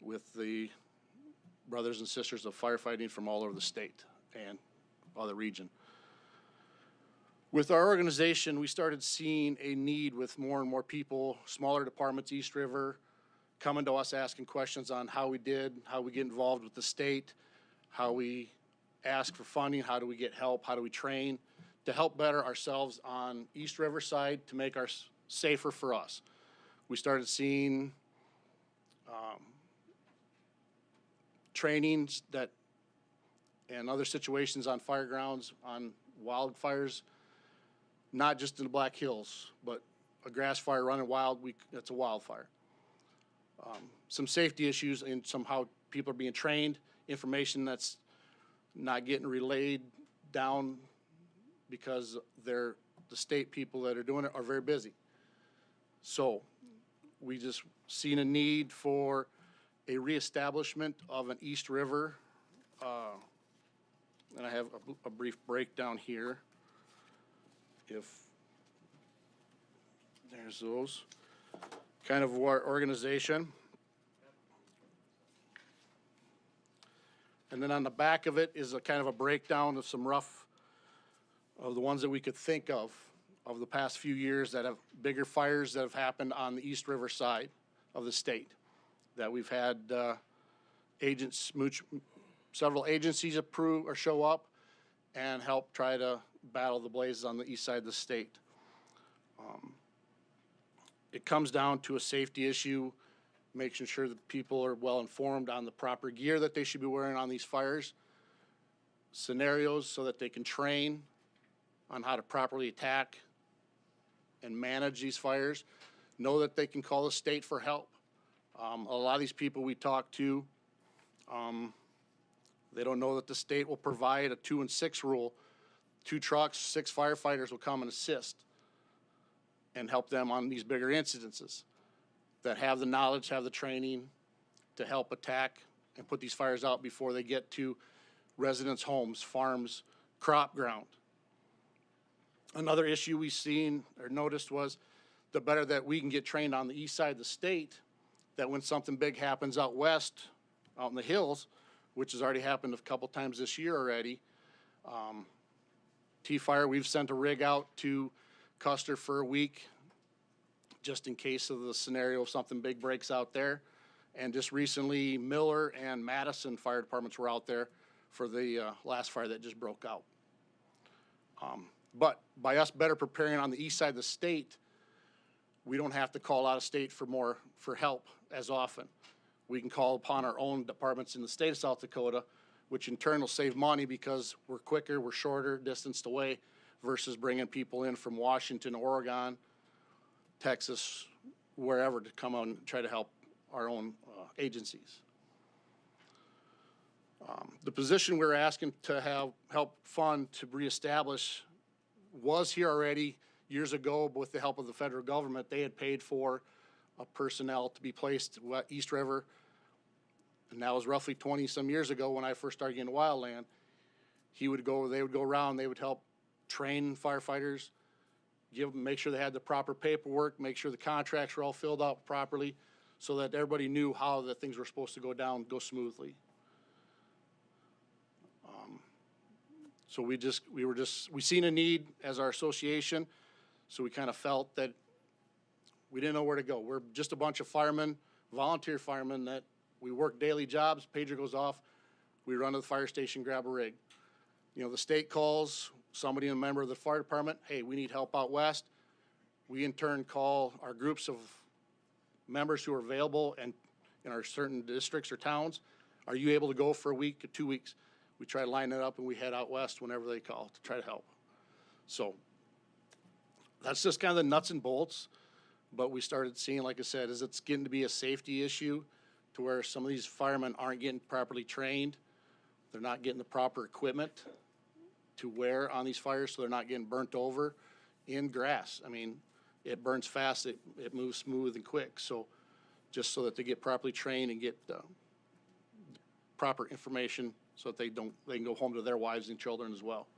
with the brothers and sisters of firefighting from all over the state and other region. With our organization, we started seeing a need with more and more people, smaller departments, East River, coming to us asking questions on how we did, how we get involved with the state, how we ask for funding, how do we get help, how do we train to help better ourselves on East River side to make our safer for us. We started seeing trainings and other situations on fire grounds, on wildfires, not just in the Black Hills, but a grass fire running wild, that's a wildfire. Some safety issues and somehow people are being trained, information that's not getting relayed down because the state people that are doing it are very busy. So we just seen a need for a reestablishment of an East River. And I have a brief breakdown here. There's those. Kind of our organization. And then on the back of it is a kind of a breakdown of some rough, of the ones that we could think of the past few years that have bigger fires that have happened on the East River side of the state. That we've had several agencies approve or show up and help try to battle the blazes on the east side of the state. It comes down to a safety issue, making sure that people are well informed on the proper gear that they should be wearing on these fires, scenarios so that they can train on how to properly attack and manage these fires, know that they can call the state for help. A lot of these people we talk to, they don't know that the state will provide a 2 and 6 rule. 2 trucks, 6 firefighters will come and assist and help them on these bigger incidences that have the knowledge, have the training to help attack and put these fires out before they get to residents' homes, farms, crop ground. Another issue we've seen or noticed was the better that we can get trained on the east side of the state, that when something big happens out west, out in the hills, which has already happened a couple times this year already, T-Fire, we've sent a rig out to Custer for a week, just in case of the scenario if something big breaks out there. And just recently, Miller and Madison fire departments were out there for the last fire that just broke out. But by us better preparing on the east side of the state, we don't have to call out of state for help as often. We can call upon our own departments in the state of South Dakota, which in turn will save money because we're quicker, we're shorter distanced away versus bringing people in from Washington, Oregon, Texas, wherever to come out and try to help our own agencies. The position we're asking to have help fund to reestablish was here already years ago, but with the help of the federal government, they had paid for personnel to be placed at East River. And that was roughly 20 some years ago when I first started getting wildland. They would go around, they would help train firefighters, make sure they had the proper paperwork, make sure the contracts were all filled out properly so that everybody knew how the things were supposed to go smoothly. So we seen a need as our association, so we kind of felt that we didn't know where to go. We're just a bunch of firemen, volunteer firemen that we work daily jobs, pager goes off, we run to the fire station, grab a rig. You know, the state calls, somebody, a member of the fire department, hey, we need help out west. We in turn call our groups of members who are available and in our certain districts or towns, are you able to go for a week or 2 weeks? We try to line it up and we head out west whenever they call to try to help. So that's just kind of the nuts and bolts. But we started seeing, like I said, is it's getting to be a safety issue to where some of these firemen aren't getting properly trained. They're not getting the proper equipment to wear on these fires, so they're not getting burnt over in grass. I mean, it burns fast, it moves smooth and quick. So just so that they get properly trained and get proper information so that they can go home to their wives and children as well.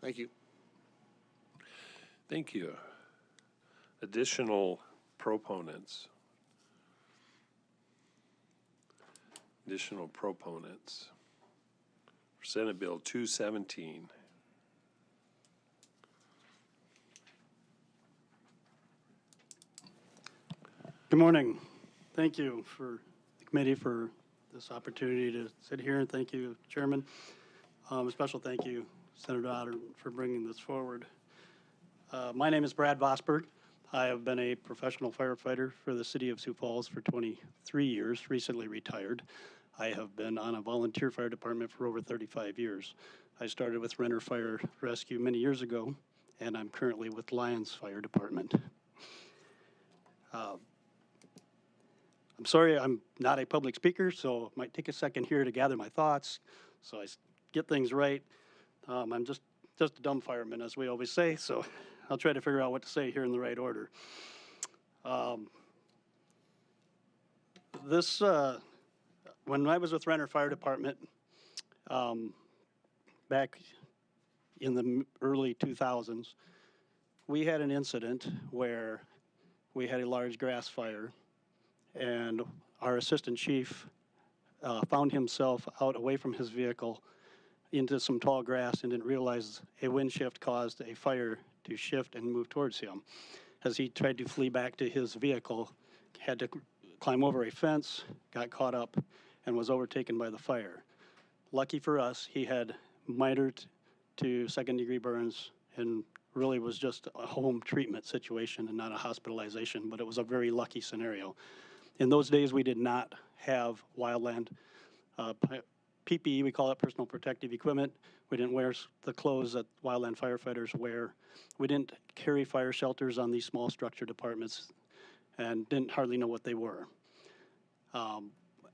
Thank you. Thank you. Additional proponents. Additional proponents. For Senate Bill 217. Good morning. Thank you for the committee for this opportunity to sit here, and thank you, Chairman. A special thank you, Senator Otter, for bringing this forward. My name is Brad Vosberg. I have been a professional firefighter for the city of Sioux Falls for 23 years, recently retired. I have been on a volunteer fire department for over 35 years. I started with Renner Fire Rescue many years ago, and I'm currently with Lyons Fire Department. I'm sorry I'm not a public speaker, so it might take a second here to gather my thoughts so I get things right. I'm just a dumb fireman, as we always say, so I'll try to figure out what to say here in the right order. When I was with Renner Fire Department, back in the early 2000s, we had an incident where we had a large grass fire, and our assistant chief found himself out away from his vehicle into some tall grass and didn't realize a wind shift caused a fire to shift and move towards him. As he tried to flee back to his vehicle, had to climb over a fence, got caught up, and was overtaken by the fire. Lucky for us, he had mitered to second-degree burns and really was just a home treatment situation and not a hospitalization, but it was a very lucky scenario. In those days, we did not have wildland PPE, we call it personal protective equipment. We didn't wear the clothes that wildland firefighters wear. We didn't carry fire shelters on these small structure departments and didn't hardly know what they were.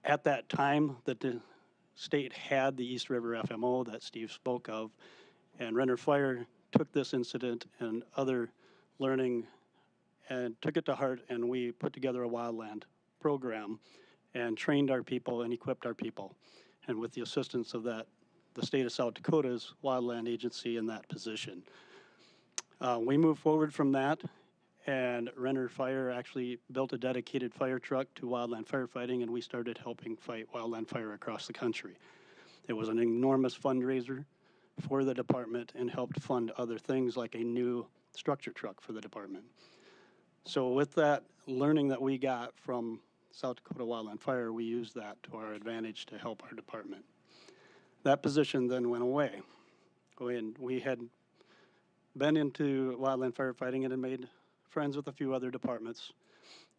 At that time, the state had the East River FMO that Steve spoke of, and Renner Fire took this incident and other learning and took it to heart, and we put together a wildland program and trained our people and equipped our people. And with the assistance of that, the state of South Dakota's wildland agency in that position. We moved forward from that, and Renner Fire actually built a dedicated fire truck to wildland firefighting, and we started helping fight wildland fire across the country. It was an enormous fundraiser for the department and helped fund other things like a new structure truck for the department. So with that learning that we got from South Dakota Wildland Fire, we used that to our advantage to help our department. That position then went away. When we had been into wildland firefighting and had made friends with a few other departments.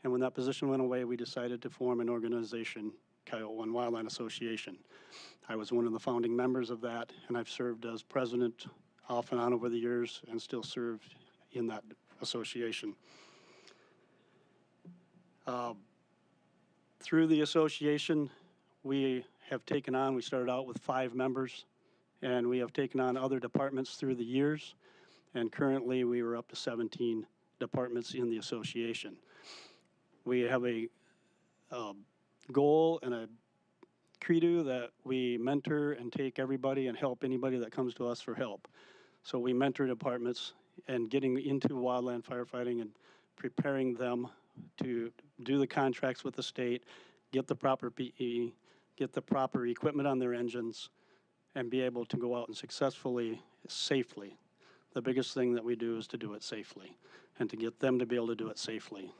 And when that position went away, we decided to form an organization, Coyote One Wildland Association. I was one of the founding members of that, and I've served as president off and on over the years and still serve in that association. Through the association, we started out with 5 members, and we have taken on other departments through the years, and currently we are up to 17 departments in the association. We have a goal and a credo that we mentor and take everybody and help anybody that comes to us for help. So we mentor departments and getting into wildland firefighting and preparing them to do the contracts with the state, get the proper PE, get the proper equipment on their engines, and be able to go out and successfully, safely. The biggest thing that we do is to do it safely and to get them to be able to do it safely.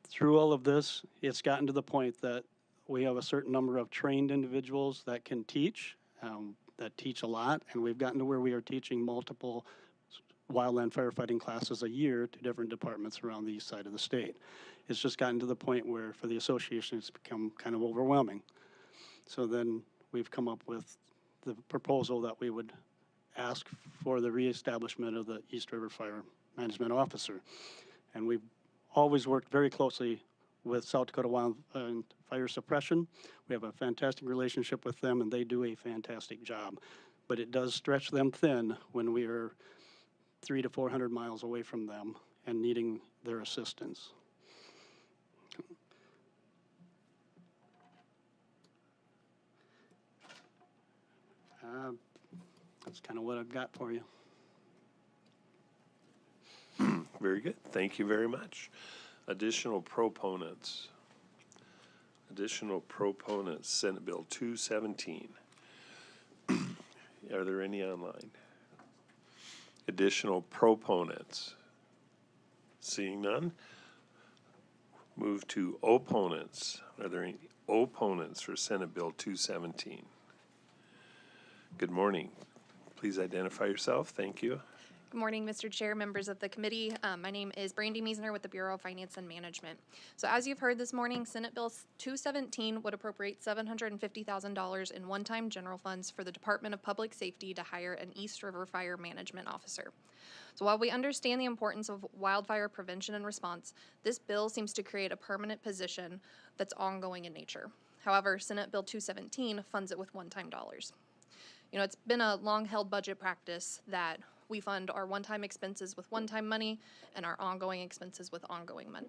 Through all of this, it's gotten to the point that we have a certain number of trained individuals that can teach. that teach a lot, and we've gotten to where we are teaching multiple wildland firefighting classes a year to different departments around the east side of the state. It's just gotten to the point where for the association it's become kind of overwhelming. So then we've come up with the proposal that we would ask for the reestablishment of the East River Fire Management Officer. And we've always worked very closely with South Dakota Wild and Fire Suppression. We have a fantastic relationship with them, and they do a fantastic job. But it does stretch them thin when we are 300 to 400 miles away from them and needing their assistance. That's kind of what I've got for you. Very good. Thank you very much. Additional proponents. Additional proponents, Senate Bill 217. Are there any online? Additional proponents. Seeing none. Move to opponents. Are there any opponents for Senate Bill 217? Good morning. Please identify yourself. Thank you. Good morning, Mr. Chair, members of the committee. My name is Brandy Meisner with the Bureau of Finance and Management. So as you've heard this morning, Senate Bill 217 would appropriate $750,000 in one-time general funds for the Department of Public Safety to hire an East River Fire Management Officer. So while we understand the importance of wildfire prevention and response, this bill seems to create a permanent position that's ongoing in nature. However, Senate Bill 217 funds it with one-time dollars. You know, it's been a long-held budget practice that we fund our one-time expenses with one-time money and our ongoing expenses with ongoing money.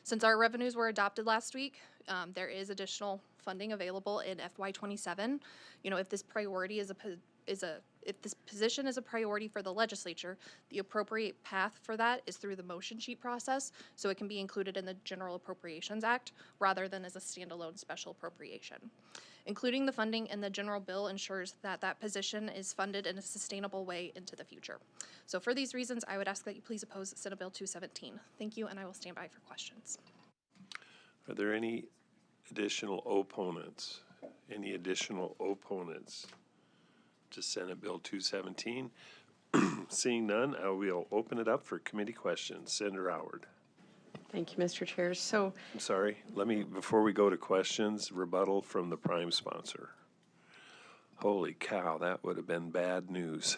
Since our revenues were adopted last week, there is additional funding available in FY27. You know, if this priority if this position is a priority for the legislature, the appropriate path for that is through the motion sheet process, so it can be included in the General Appropriations Act rather than as a standalone special appropriation. Including the funding in the general bill ensures that that position is funded in a sustainable way into the future. So for these reasons, I would ask that you please oppose Senate Bill 217. Thank you, and I will stand by for questions. Are there any additional opponents? Any additional opponents to Senate Bill 217? Seeing none, I will open it up for committee questions. Senator Howard. Thank you, Mr. Chair. So, I'm sorry, before we go to questions, rebuttal from the prime sponsor. Holy cow, that would have been bad news.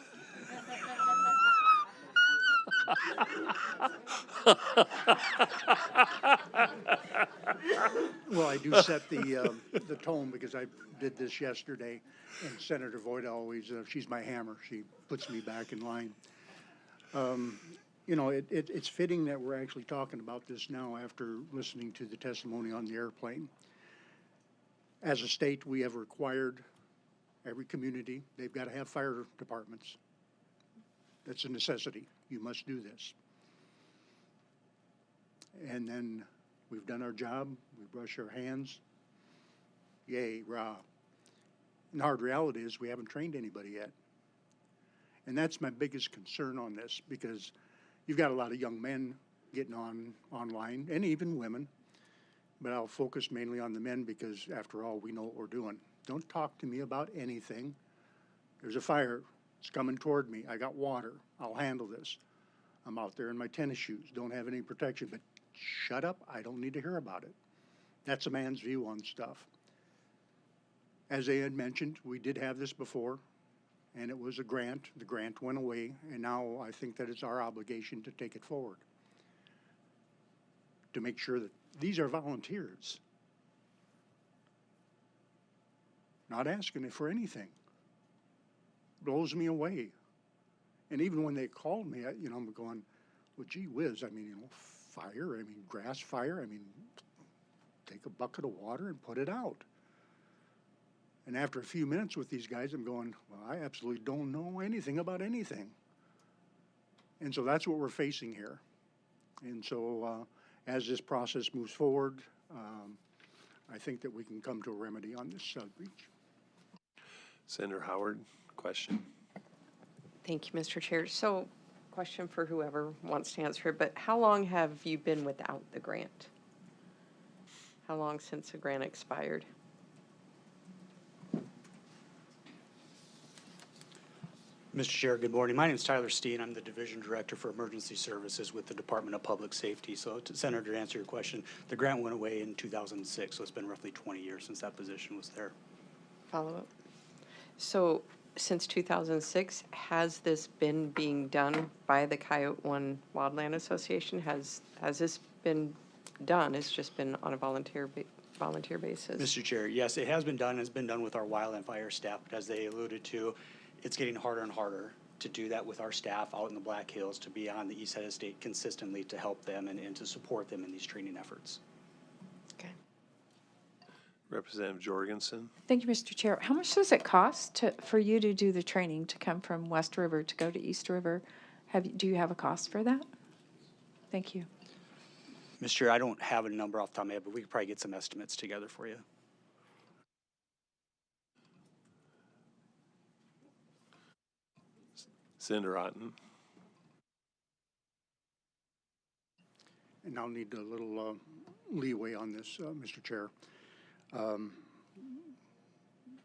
Well, I do set the tone because I did this yesterday, and Senator Voigt always, she's my hammer. She puts me back in line. You know, it's fitting that we're actually talking about this now after listening to the testimony on the airplane. As a state, we have required every community, they've got to have fire departments. That's a necessity. You must do this. And then we've done our job, we brush our hands, yay, rah. And the hard reality is we haven't trained anybody yet. And that's my biggest concern on this, because you've got a lot of young men getting online, and even women, but I'll focus mainly on the men because after all, we know what we're doing. Don't talk to me about anything. There's a fire, it's coming toward me, I got water, I'll handle this. I'm out there in my tennis shoes, don't have any protection, but shut up, I don't need to hear about it. That's a man's view on stuff. As they had mentioned, we did have this before, and it was a grant. The grant went away, and now I think that it's our obligation to take it forward, to make sure that these are volunteers, not asking for anything. Blows me away. And even when they called me, you know, I'm going, well, gee whiz, I mean, you know, fire, I mean, grass fire, I mean, take a bucket of water and put it out. And after a few minutes with these guys, I'm going, well, I absolutely don't know anything about anything. And so that's what we're facing here. And so as this process moves forward, I think that we can come to a remedy on this breach. Senator Howard, question. thank you, Mr. Chair. So, question for whoever wants to answer, but how long have you been without the grant? How long since the grant expired? Mr. Chair, good morning. My name is Tyler Steen. I'm the Division Director for Emergency Services with the Department of Public Safety. So, Senator, to answer your question, the grant went away in 2006, so it's been roughly 20 years since that position was there. Follow up. So since 2006, has this been being done by the Coyote One Wildland Association? Has this been done? It's just been on a volunteer basis? Mr. Chair, yes, it has been done. It's been done with our wildland fire staff, but as they alluded to, it's getting harder and harder to do that with our staff out in the Black Hills, to be on the east side of the state consistently to help them and to support them in these training efforts. Representative Jorgensen. Thank you, Mr. Chair. How much does it cost for you to do the training, to come from West River to go to East River? Do you have a cost for that? Thank you. Mr. Chair, I don't have a number off the top of my head, but we could probably get some estimates together for you. Senator Otten. And I'll need a little leeway on this, Mr. Chair.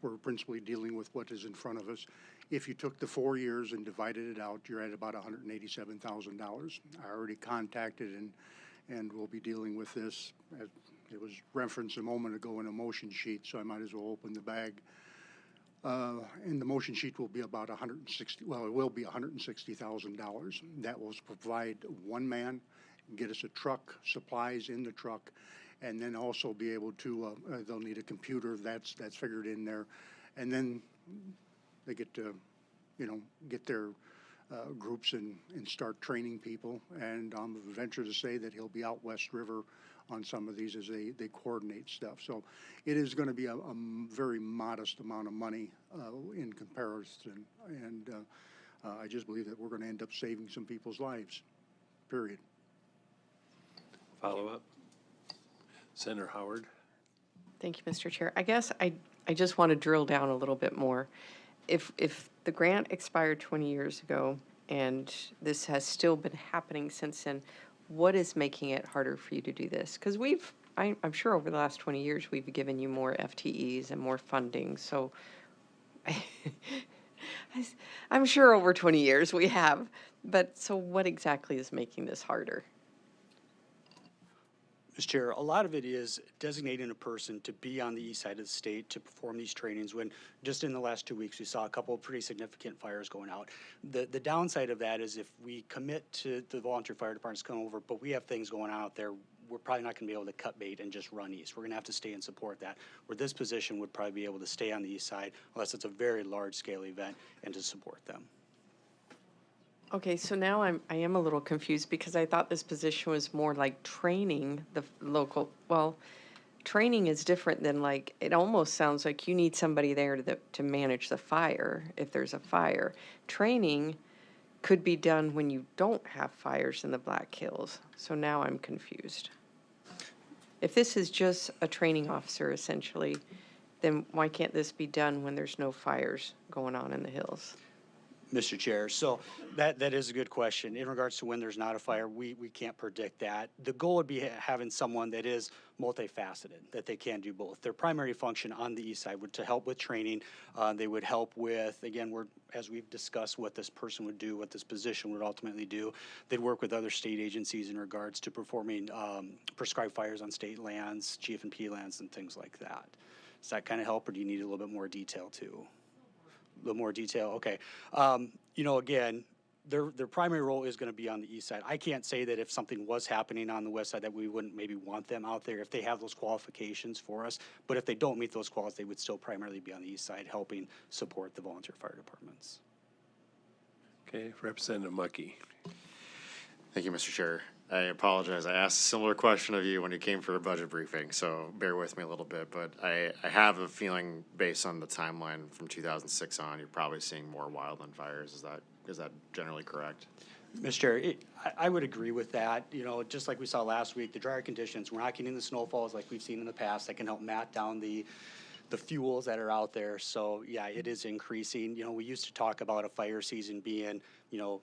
We're principally dealing with what is in front of us. If you took the 4 years and divided it out, you're at about $187,000. I already contacted and we'll be dealing with this. It was referenced a moment ago in a motion sheet, so I might as well open the bag. And the motion sheet will be about it will be $160,000. That will provide one man, get us a truck, supplies in the truck, and then also be able to, they'll need a computer, that's figured in there. And then they get to, get their groups and start training people. And I'm venture to say that he'll be out West River on some of these as they coordinate stuff. So it is going to be a very modest amount of money in comparison. And I just believe that we're going to end up saving some people's lives, period. Follow up. Senator Howard. Thank you, Mr. Chair. I guess I just want to drill down a little bit more. If the grant expired 20 years ago and this has still been happening since then, what is making it harder for you to do this? Because I'm sure over the last 20 years we've given you more FTEs and more funding. So I'm sure over 20 years we have. But so what exactly is making this harder? Mr. Chair, a lot of it is designating a person to be on the east side of the state to perform these trainings when just in the last 2 weeks we saw a couple of pretty significant fires going out. The downside of that is if we commit to the volunteer fire departments coming over, but we have things going on out there, we're probably not going to be able to cut bait and just run east. We're going to have to stay and support that, where this position would probably be able to stay on the east side unless it's a very large scale event and to support them. Okay, so now I am a little confused because I thought this position was more like training the local, well, training is different than like, it almost sounds like you need somebody there to manage the fire if there's a fire. Training could be done when you don't have fires in the Black Hills. So now I'm confused. If this is just a training officer essentially, then why can't this be done when there's no fires going on in the hills? Mr. Chair, so that is a good question. In regards to when there's not a fire, we can't predict that. The goal would be having someone that is multifaceted, that they can do both. Their primary function on the east side would to help with training. They would help with, again, as we've discussed what this person would do, what this position would ultimately do. They'd work with other state agencies in regards to performing prescribed fires on state lands, GF&P lands, and things like that. Does that kind of help, or do you need a little bit more detail too? A little more detail, okay. Again, their primary role is going to be on the east side. I can't say that if something was happening on the west side that we wouldn't maybe want them out there if they have those qualifications for us. But if they don't meet those qualities, they would still primarily be on the east side helping support the volunteer fire departments. Okay, Representative Mucky. Thank you, Mr. Chair. I apologize. I asked a similar question of you when you came for a budget briefing, so bear with me a little bit. But I have a feeling, based on the timeline from 2006 on, you're probably seeing more wildland fires. Is that generally correct? Mr. Chair, I would agree with that. Just like we saw last week, the drier conditions, we're not getting the snowfalls like we've seen in the past that can help mat down the fuels that are out there. So yeah, it is increasing. We used to talk about a fire season being,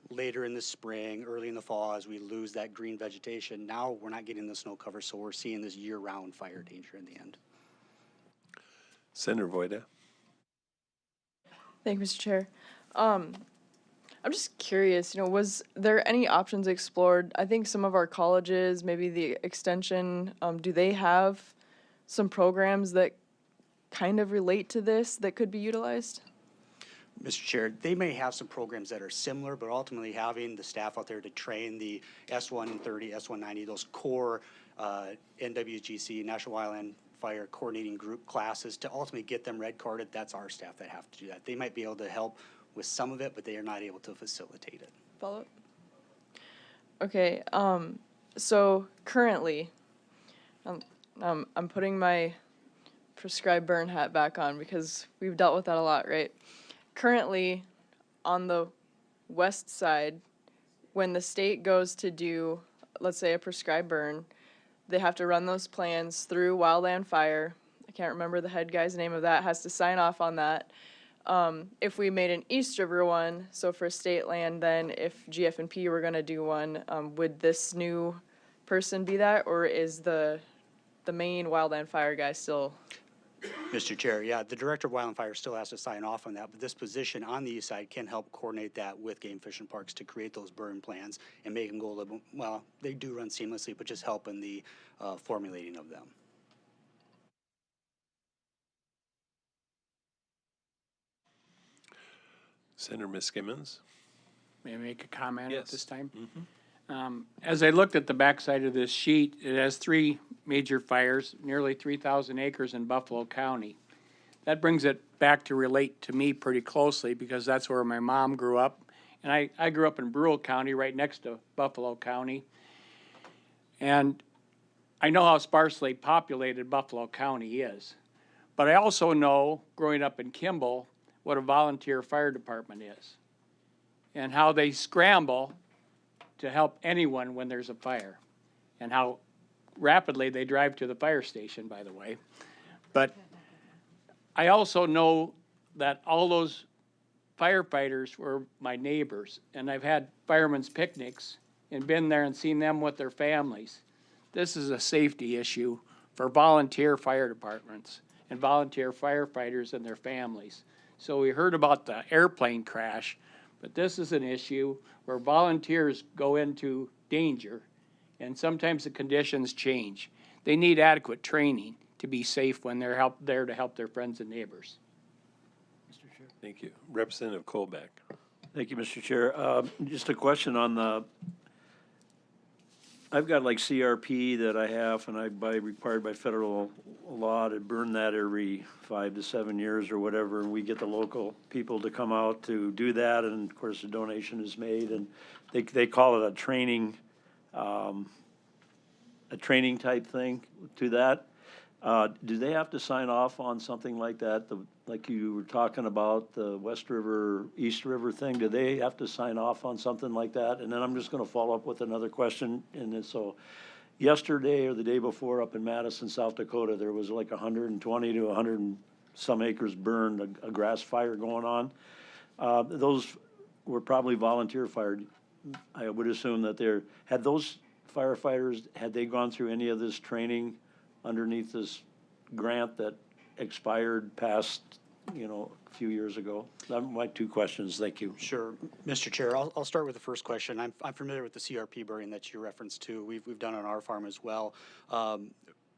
later in the spring, early in the fall as we lose that green vegetation. Now we're not getting the snow cover, so we're seeing this year-round fire danger in the end. Senator Voida. Thank you, Mr. Chair. I'm just curious, was there any options explored? I think some of our colleges, maybe the extension, do they have some programs that kind of relate to this that could be utilized? Mr. Chair, they may have some programs that are similar, but ultimately having the staff out there to train the S-130, S-190, those core NWGC, National Wildland Fire Coordinating Group classes to ultimately get them red carded, that's our staff that have to do that. They might be able to help with some of it, but they are not able to facilitate it. Follow up? Okay, so currently, I'm putting my prescribed burn hat back on because we've dealt with that a lot, right? Currently, on the west side, when the state goes to do, let's say, a prescribed burn, they have to run those plans through Wildland Fire. I can't remember the head guy's name of that, has to sign off on that. If we made an East River one, so for state land, then if GF&P were gonna do one, would this new person be that, or is the main Wildland Fire guy still? Mr. Chair, yeah, the Director of Wildland Fire still has to sign off on that, but this position on the east side can help coordinate that with Game Fish and Parks to create those burn plans and make them go a little, well, they do run seamlessly, but just help in the formulating of them. Senator Miskimmons. May I make a comment at this time? Mm-hmm. As I looked at the backside of this sheet, it has 3 major fires, nearly 3,000 acres in Buffalo County. That brings it back to relate to me pretty closely because that's where my mom grew up. And I grew up in Brule County, right next to Buffalo County. And I know how sparsely populated Buffalo County is. But I also know, growing up in Kimball, what a volunteer fire department is and how they scramble to help anyone when there's a fire, and how rapidly they drive to the fire station, by the way. But I also know that all those firefighters were my neighbors, and I've had firemen's picnics and been there and seen them with their families. This is a safety issue for volunteer fire departments and volunteer firefighters and their families. So we heard about the airplane crash, but this is an issue where volunteers go into danger, and sometimes the conditions change. They need adequate training to be safe when they're there to help their friends and neighbors. Thank you. Representative Colbeck. Thank you, Mr. Chair. Just a question on the, I've got like CRP that I have, and required by federal law to burn that every 5 to 7 years or whatever, and we get the local people to come out to do that, and of course, a donation is made, and they call it a training type thing to that. Do they have to sign off on something like that? Like you were talking about the West River, East River thing, do they have to sign off on something like that? And then I'm just gonna follow up with another question. And then, so yesterday or the day before up in Madison, South Dakota, there was like 120 to 100 and some acres burned, a grass fire going on. Those were probably volunteer fired. I would assume that had those firefighters, had they gone through any of this training underneath this grant that expired past, a few years ago? That my 2 questions. Thank you. Sure. Mr. Chair, I'll start with the first question. I'm familiar with the CRP burning that you referenced to. We've done on our farm as well.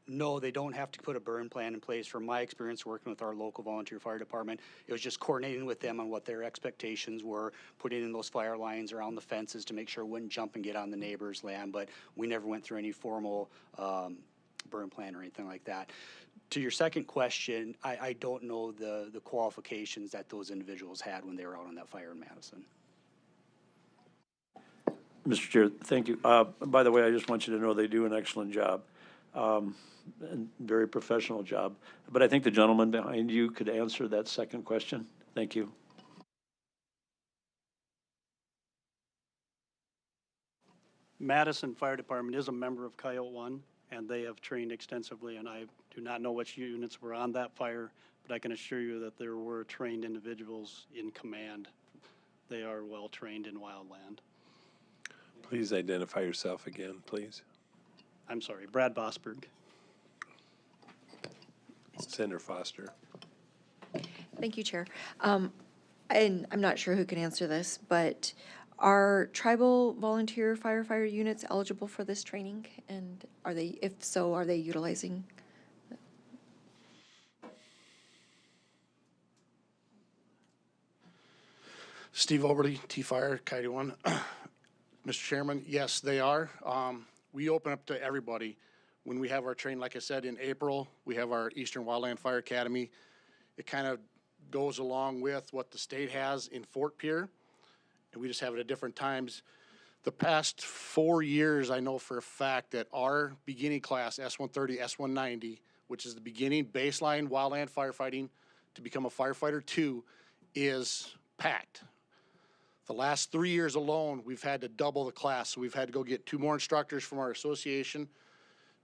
No, they don't have to put a burn plan in place. From my experience working with our local volunteer fire department, it was just coordinating with them on what their expectations were, putting in those fire lines around the fences to make sure it wouldn't jump and get on the neighbor's land, but we never went through any formal burn plan or anything like that. To your second question, I don't know the qualifications that those individuals had when they were out on that fire in Madison. Mr. Chair, thank you. By the way, I just want you to know they do an excellent job, and very professional job. But I think the gentleman behind you could answer that second question. Thank you. Madison Fire Department is a member of Coyote 1, and they have trained extensively, and I do not know which units were on that fire, but I can assure you that there were trained individuals in command. They are well trained in wildland. Please identify yourself again, please. I'm sorry, Brad Bosberg. Senator Foster. Thank you, Chair. and I'm not sure who can answer this, but are tribal volunteer firefighter units eligible for this training? And are they, if so, are they utilizing? Steve Oberly, T-Fire, Coyote One. Mr. Chairman, yes, they are. We open up to everybody. When we have our training, like I said, in April, we have our Eastern Wildland Fire Academy. It kind of goes along with what the state has in Fort Pierre, and we just have it at different times. The past 4 years, I know for a fact that our beginning class, S-130, S-190, which is the beginning baseline wildland firefighting to become a firefighter 2, is packed. The last 3 years alone, we've had to double the class. So we've had to go get 2 more instructors from our association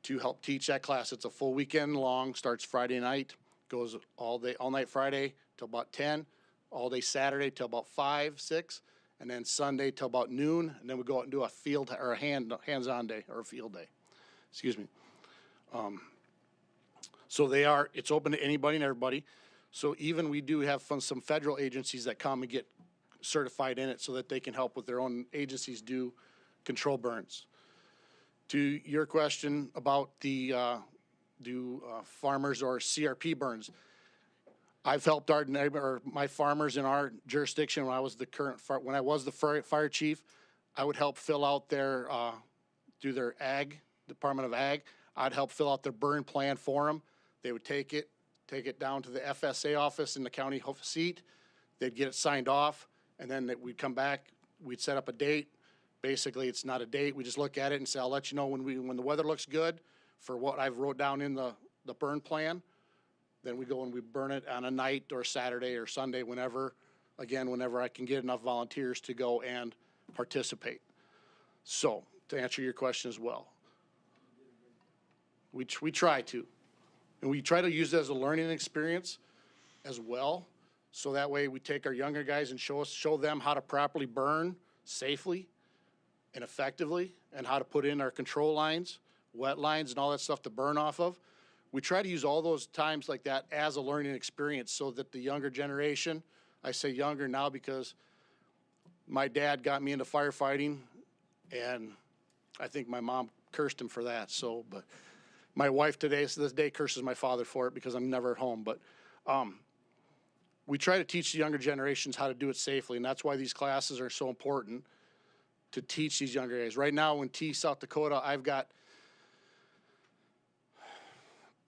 to help teach that class. It's a full weekend long, starts Friday night, goes all day, all night Friday till about 10, all day Saturday till about 5, 6, and then Sunday till about noon, and then we go out and do a field or a hands-on day or a field day. Excuse me. So it's open to anybody and everybody. So even we do have some federal agencies that come and get certified in it so that they can help with their own agencies do control burns. To your question about the farmers or CRP burns, I've helped our neighbor, or my farmers in our jurisdiction when I was the fire chief. I would help fill out their through their Department of Ag. I'd help fill out their burn plan for them. They would take it down to the FSA office in the county seat. They'd get it signed off, and then we'd come back. We'd set up a date. Basically, it's not a date. We just look at it and say, I'll let you know when the weather looks good for what I've wrote down in the burn plan. Then we go and we burn it on a night or Saturday or Sunday, whenever I can get enough volunteers to go and participate. So, to answer your question as well, we try to. And we try to use it as a learning experience as well. So that way we take our younger guys and show them how to properly burn safely and effectively, and how to put in our control lines, wet lines, and all that stuff to burn off of. We try to use all those times like that as a learning experience so that the younger generation, I say younger now because my dad got me into firefighting, and I think my mom cursed him for that. So, but my wife today, so this day, curses my father for it because I'm never at home. But we try to teach the younger generations how to do it safely, and that's why these classes are so important, to teach these younger guys. Right now in T, South Dakota, I've got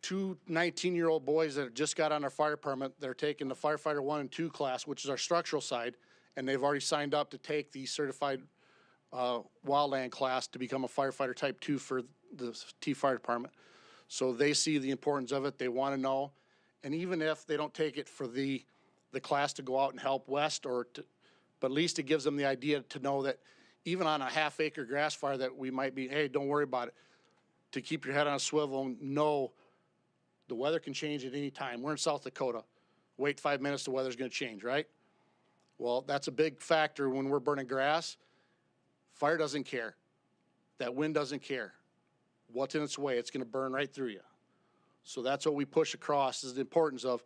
2 19-year-old boys that just got on their fire permit. They're taking the firefighter 1 and 2 class, which is our structural side, and they've already signed up to take the certified wildland class to become a firefighter type 2 for the T Fire Department. So they see the importance of it. They want to know. And even if they don't take it for the class to go out and help west, but at least it gives them the idea to know that even on a half-acre grass fire that we might be, hey, don't worry about it, to keep your head on a swivel and know the weather can change at any time. We're in South Dakota. Wait 5 minutes, the weather's going to change, right? Well, that's a big factor when we're burning grass. Fire doesn't care. That wind doesn't care. What's in its way, it's going to burn right through you. So that's what we push across, is the importance of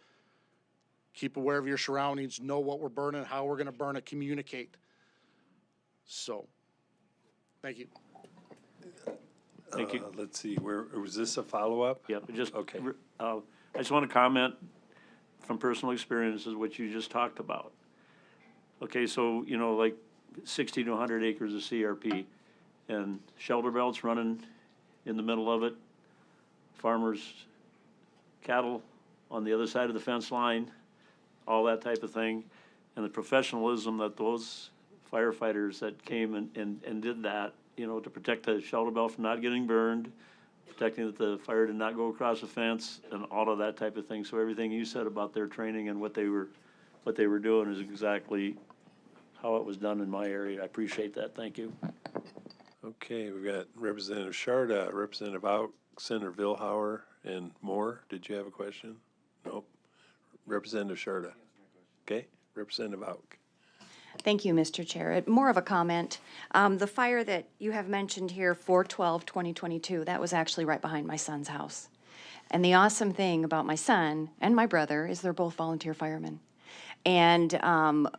keep aware of your surroundings, know what we're burning, how we're going to burn it, communicate. So, thank you. Thank you. Let's see, was this a follow-up? Yep, Okay. I just want to comment from personal experiences what you just talked about. Okay, so, like 60 to 100 acres of CRP, and shelter belts running in the middle of it, farmers, cattle on the other side of the fence line, all that type of thing, and the professionalism that those firefighters that came and did that, to protect the shelter belt from not getting burned, protecting that the fire did not go across the fence, and all of that type of thing. So everything you said about their training and what they were doing is exactly how it was done in my area. I appreciate that. Thank you. Okay, we've got Representative Sharda, Representative Auk, Senator Vilhauer, and Moore. Did you have a question? Nope. Representative Sharda. Okay, Representative Auk. Thank you, Mr. Chair. More of a comment. The fire that you have mentioned here, 4/12/2022, that was actually right behind my son's house. And the awesome thing about my son and my brother is they're both volunteer firemen. And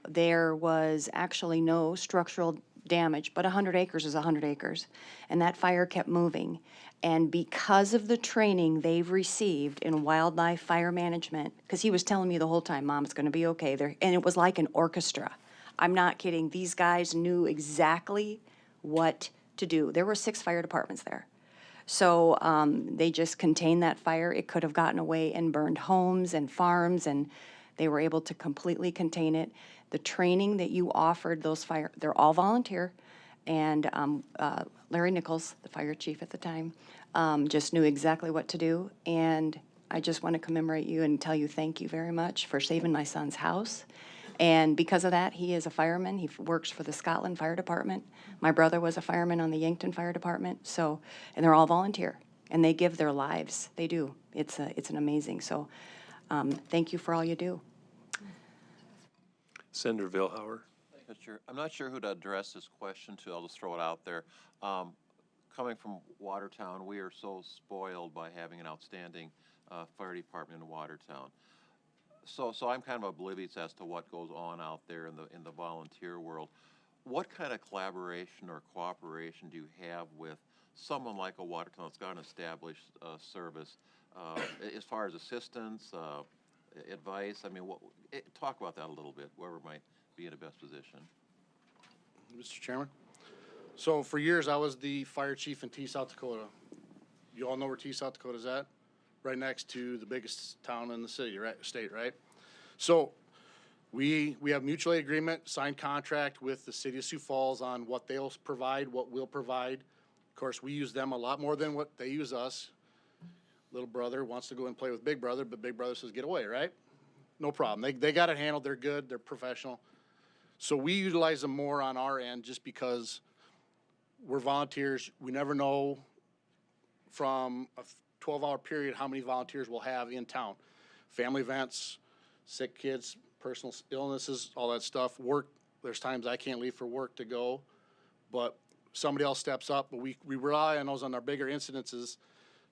there was actually no structural damage, but 100 acres is 100 acres. And that fire kept moving. And because of the training they've received in wildlife fire management, because he was telling me the whole time, Mom, it's going to be okay. And it was like an orchestra. I'm not kidding. These guys knew exactly what to do. There were 6 fire departments there. So they just contained that fire. It could have gotten away and burned homes and farms, and they were able to completely contain it. The training that you offered those fire, they're all volunteer, and Larry Nichols, the fire chief at the time, just knew exactly what to do. And I just want to commemorate you and tell you thank you very much for saving my son's house. And because of that, he is a fireman. He works for the Scotland Fire Department. My brother was a fireman on the Yankton Fire Department. So, and they're all volunteer, and they give their lives. They do. It's an amazing. So, thank you for all you do. Senator Vilhauer. I'm not sure who to address this question to. I'll just throw it out there. Coming from Watertown, we are so spoiled by having an outstanding fire department in Watertown. So I'm kind of oblivious as to what goes on out there in the volunteer world. What kind of collaboration or cooperation do you have with someone like a Watertown that's got an established service as far as assistance, advice? I mean, talk about that a little bit, whoever might be in the best position. Mr. Chairman. So for years, I was the fire chief in T, South Dakota. You all know where T, South Dakota is at? Right next to the biggest town in the city, right? State, right? So we have mutual aid agreement, signed contract with the city of Sioux Falls on what they'll provide, what we'll provide. Of course, we use them a lot more than what they use us. Little brother wants to go and play with big brother, but big brother says, get away, right? No problem. They got it handled. They're good. They're professional. So we utilize them more on our end just because we're volunteers. We never know from a 12-hour period how many volunteers we'll have in town. Family events, sick kids, personal illnesses, all that stuff. Work, there's times I can't leave for work to go, but somebody else steps up. But we rely on those on our bigger incidences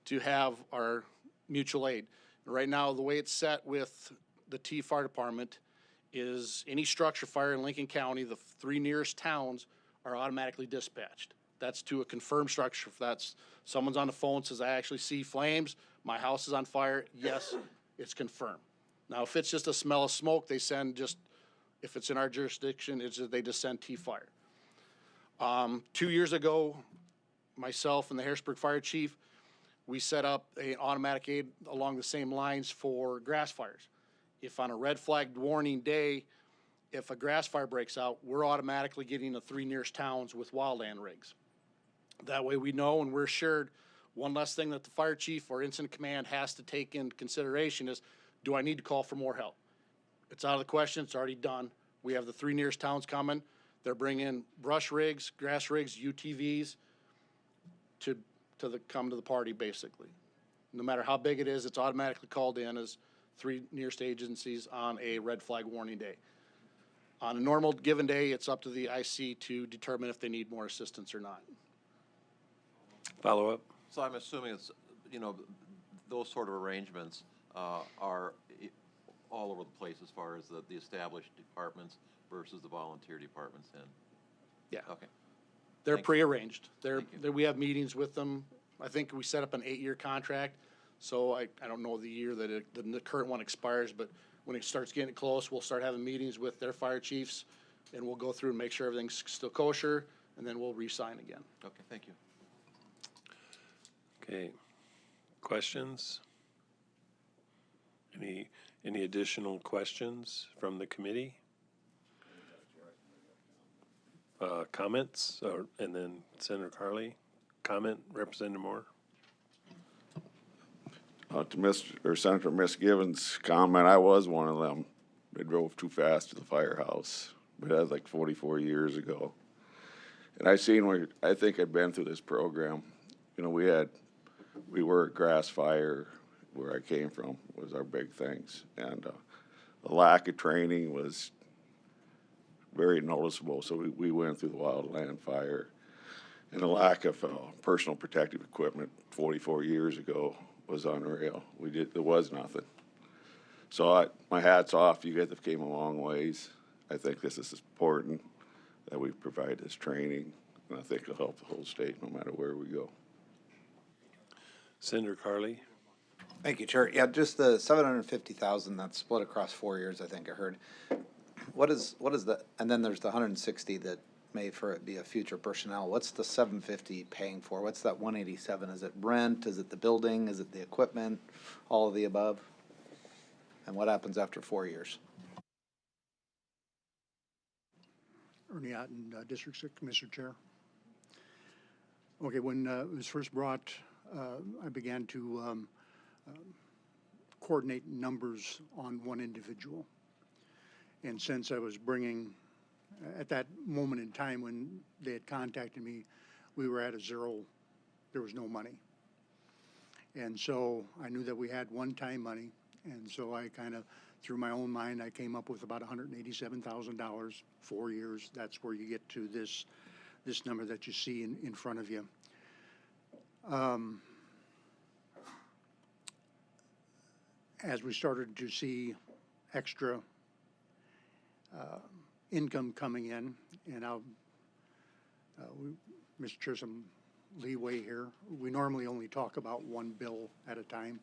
to have our mutual aid. Right now, the way it's set with the T Fire Department is any structure fire in Lincoln County, the 3 nearest towns are automatically dispatched. That's to a confirmed structure. If that's someone's on the phone says, I actually see flames, my house is on fire, yes, it's confirmed. Now, if it's just a smell of smoke, they send just, if it's in our jurisdiction, they just send T-Fire. 2 years ago, myself and the Harrisburg Fire Chief, we set up an automatic aid along the same lines for grass fires. If on a red flagged warning day, if a grass fire breaks out, we're automatically getting the 3 nearest towns with wildland rigs. That way we know and we're assured. One less thing that the fire chief or incident command has to take into consideration is, do I need to call for more help? It's out of the question. It's already done. We have the 3 nearest towns coming. They're bringing brush rigs, grass rigs, UTVs to come to the party, basically. No matter how big it is, it's automatically called in as 3 nearest agencies on a red flag warning day. On a normal given day, it's up to the IC to determine if they need more assistance or not. Follow up. So I'm assuming it's, those sort of arrangements are all over the place as far as the established departments versus the volunteer departments in. Yeah. Okay. They're prearranged. We have meetings with them. I think we set up an 8-year contract. So I don't know the year that the current one expires, but when it starts getting close, we'll start having meetings with their fire chiefs, and we'll go through and make sure everything's still kosher, and then we'll re-sign again. Okay, thank you. Okay. Questions? Any additional questions from the committee? Comments, and then Senator Carley. Comment, Representative Moore. To Senator Misgivens' comment, I was one of them. They drove too fast to the firehouse, but that was like 44 years ago. And I think I'd been through this program. We were at grass fire where I came from was our big things, and the lack of training was very noticeable. So we went through the wildland fire, and the lack of personal protective equipment 44 years ago was unreal. There was nothing. So my hat's off. You guys have came a long ways. I think this is important that we provide this training, and I think it'll help the whole state no matter where we go. Senator Carly? Thank you, Chair. Yeah, just the 750,000 that's split across 4 years, I think I heard. What is the, and then there's the 160 that may for it be a future personnel. What's the 750 paying for? What's that 187? Is it rent? Is it the building? Is it the equipment? All of the above? And what happens after 4 years? Ernie Otten, District 6, Mr. Chair. Okay, when it was first brought, I began to coordinate numbers on one individual. And since I was bringing, at that moment in time when they had contacted me, we were at a zero, there was no money. And so I knew that we had one-time money, and so I kind of, through my own mind, I came up with about $187,000, 4 years. That's where you get to this number that you see in front of you. As we started to see extra income coming in, and Mr. Chair, some leeway here. We normally only talk about one bill at a time,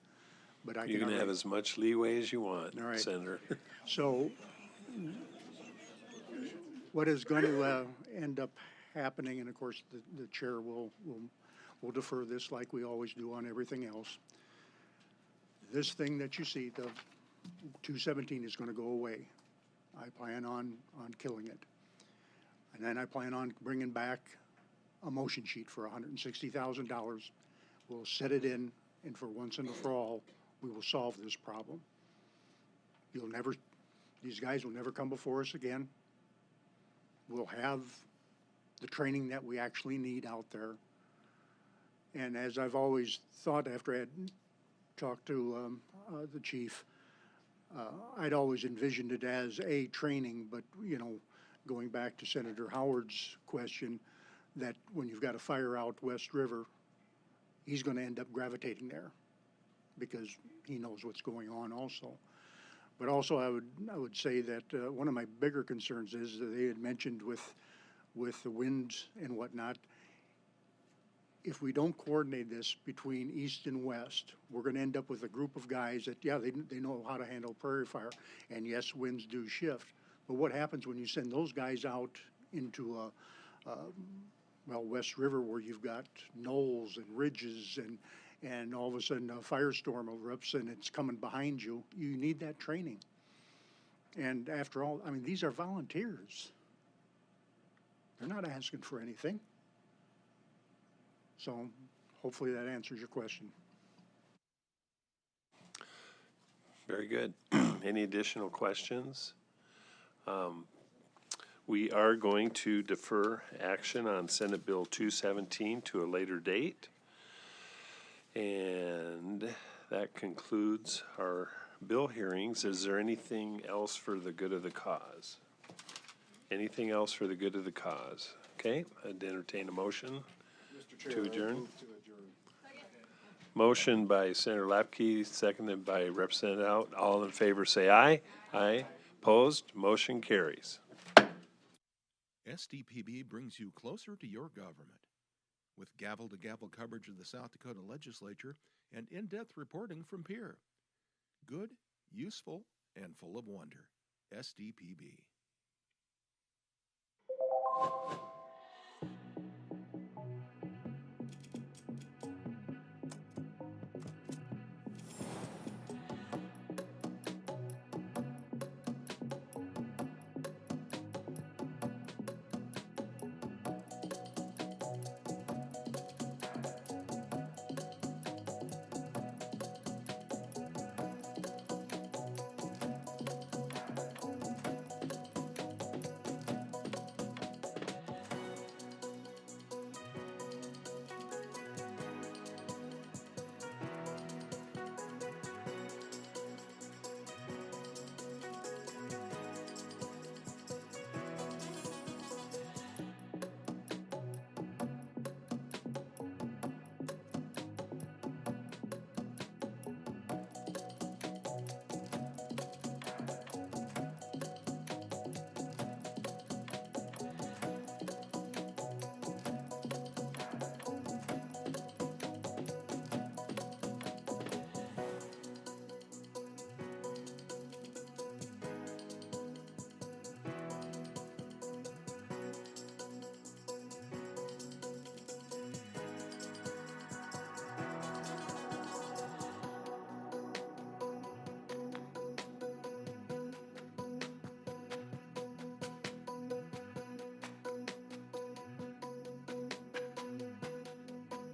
but I can. You can have as much leeway as you want, All right. Senator. So what is going to end up happening, and of course the chair will defer this like we always do on everything else. This thing that you see, the 217, is going to go away. I plan on killing it. And then I plan on bringing back a motion sheet for $160,000. We'll set it in, and for once and for all, we will solve this problem. These guys will never come before us again. We'll have the training that we actually need out there. And as I've always thought after I had talked to the chief, I'd always envisioned it as a training, but, you know, going back to Senator Howard's question, that when you've got a fire out West River, he's going to end up gravitating there because he knows what's going on also. But also I would say that one of my bigger concerns is that they had mentioned with the winds and whatnot, if we don't coordinate this between east and west, we're going to end up with a group of guys that, yeah, they know how to handle prairie fire, and yes, winds do shift. But what happens when you send those guys out into West River, where you've got knolls and ridges, and all of a sudden a firestorm erupts and it's coming behind you? You need that training. And after all, I mean, these are volunteers. They're not asking for anything. So hopefully that answers your question. Very good. Any additional questions? We are going to defer action on Senate Bill 217 to a later date. And that concludes our bill hearings. Is there anything else for the good of the cause? Anything else for the good of the cause? Okay, I'd entertain a motion to adjourn. Motion by Senator Lapke, seconded by Representative Out. All in favor say aye. Aye. Opposed? Motion carries. SDPB brings you closer to your government with gavel-to-gavel coverage of the South Dakota legislature and in-depth reporting from Pierre. Good, useful, and full of wonder. SDPB.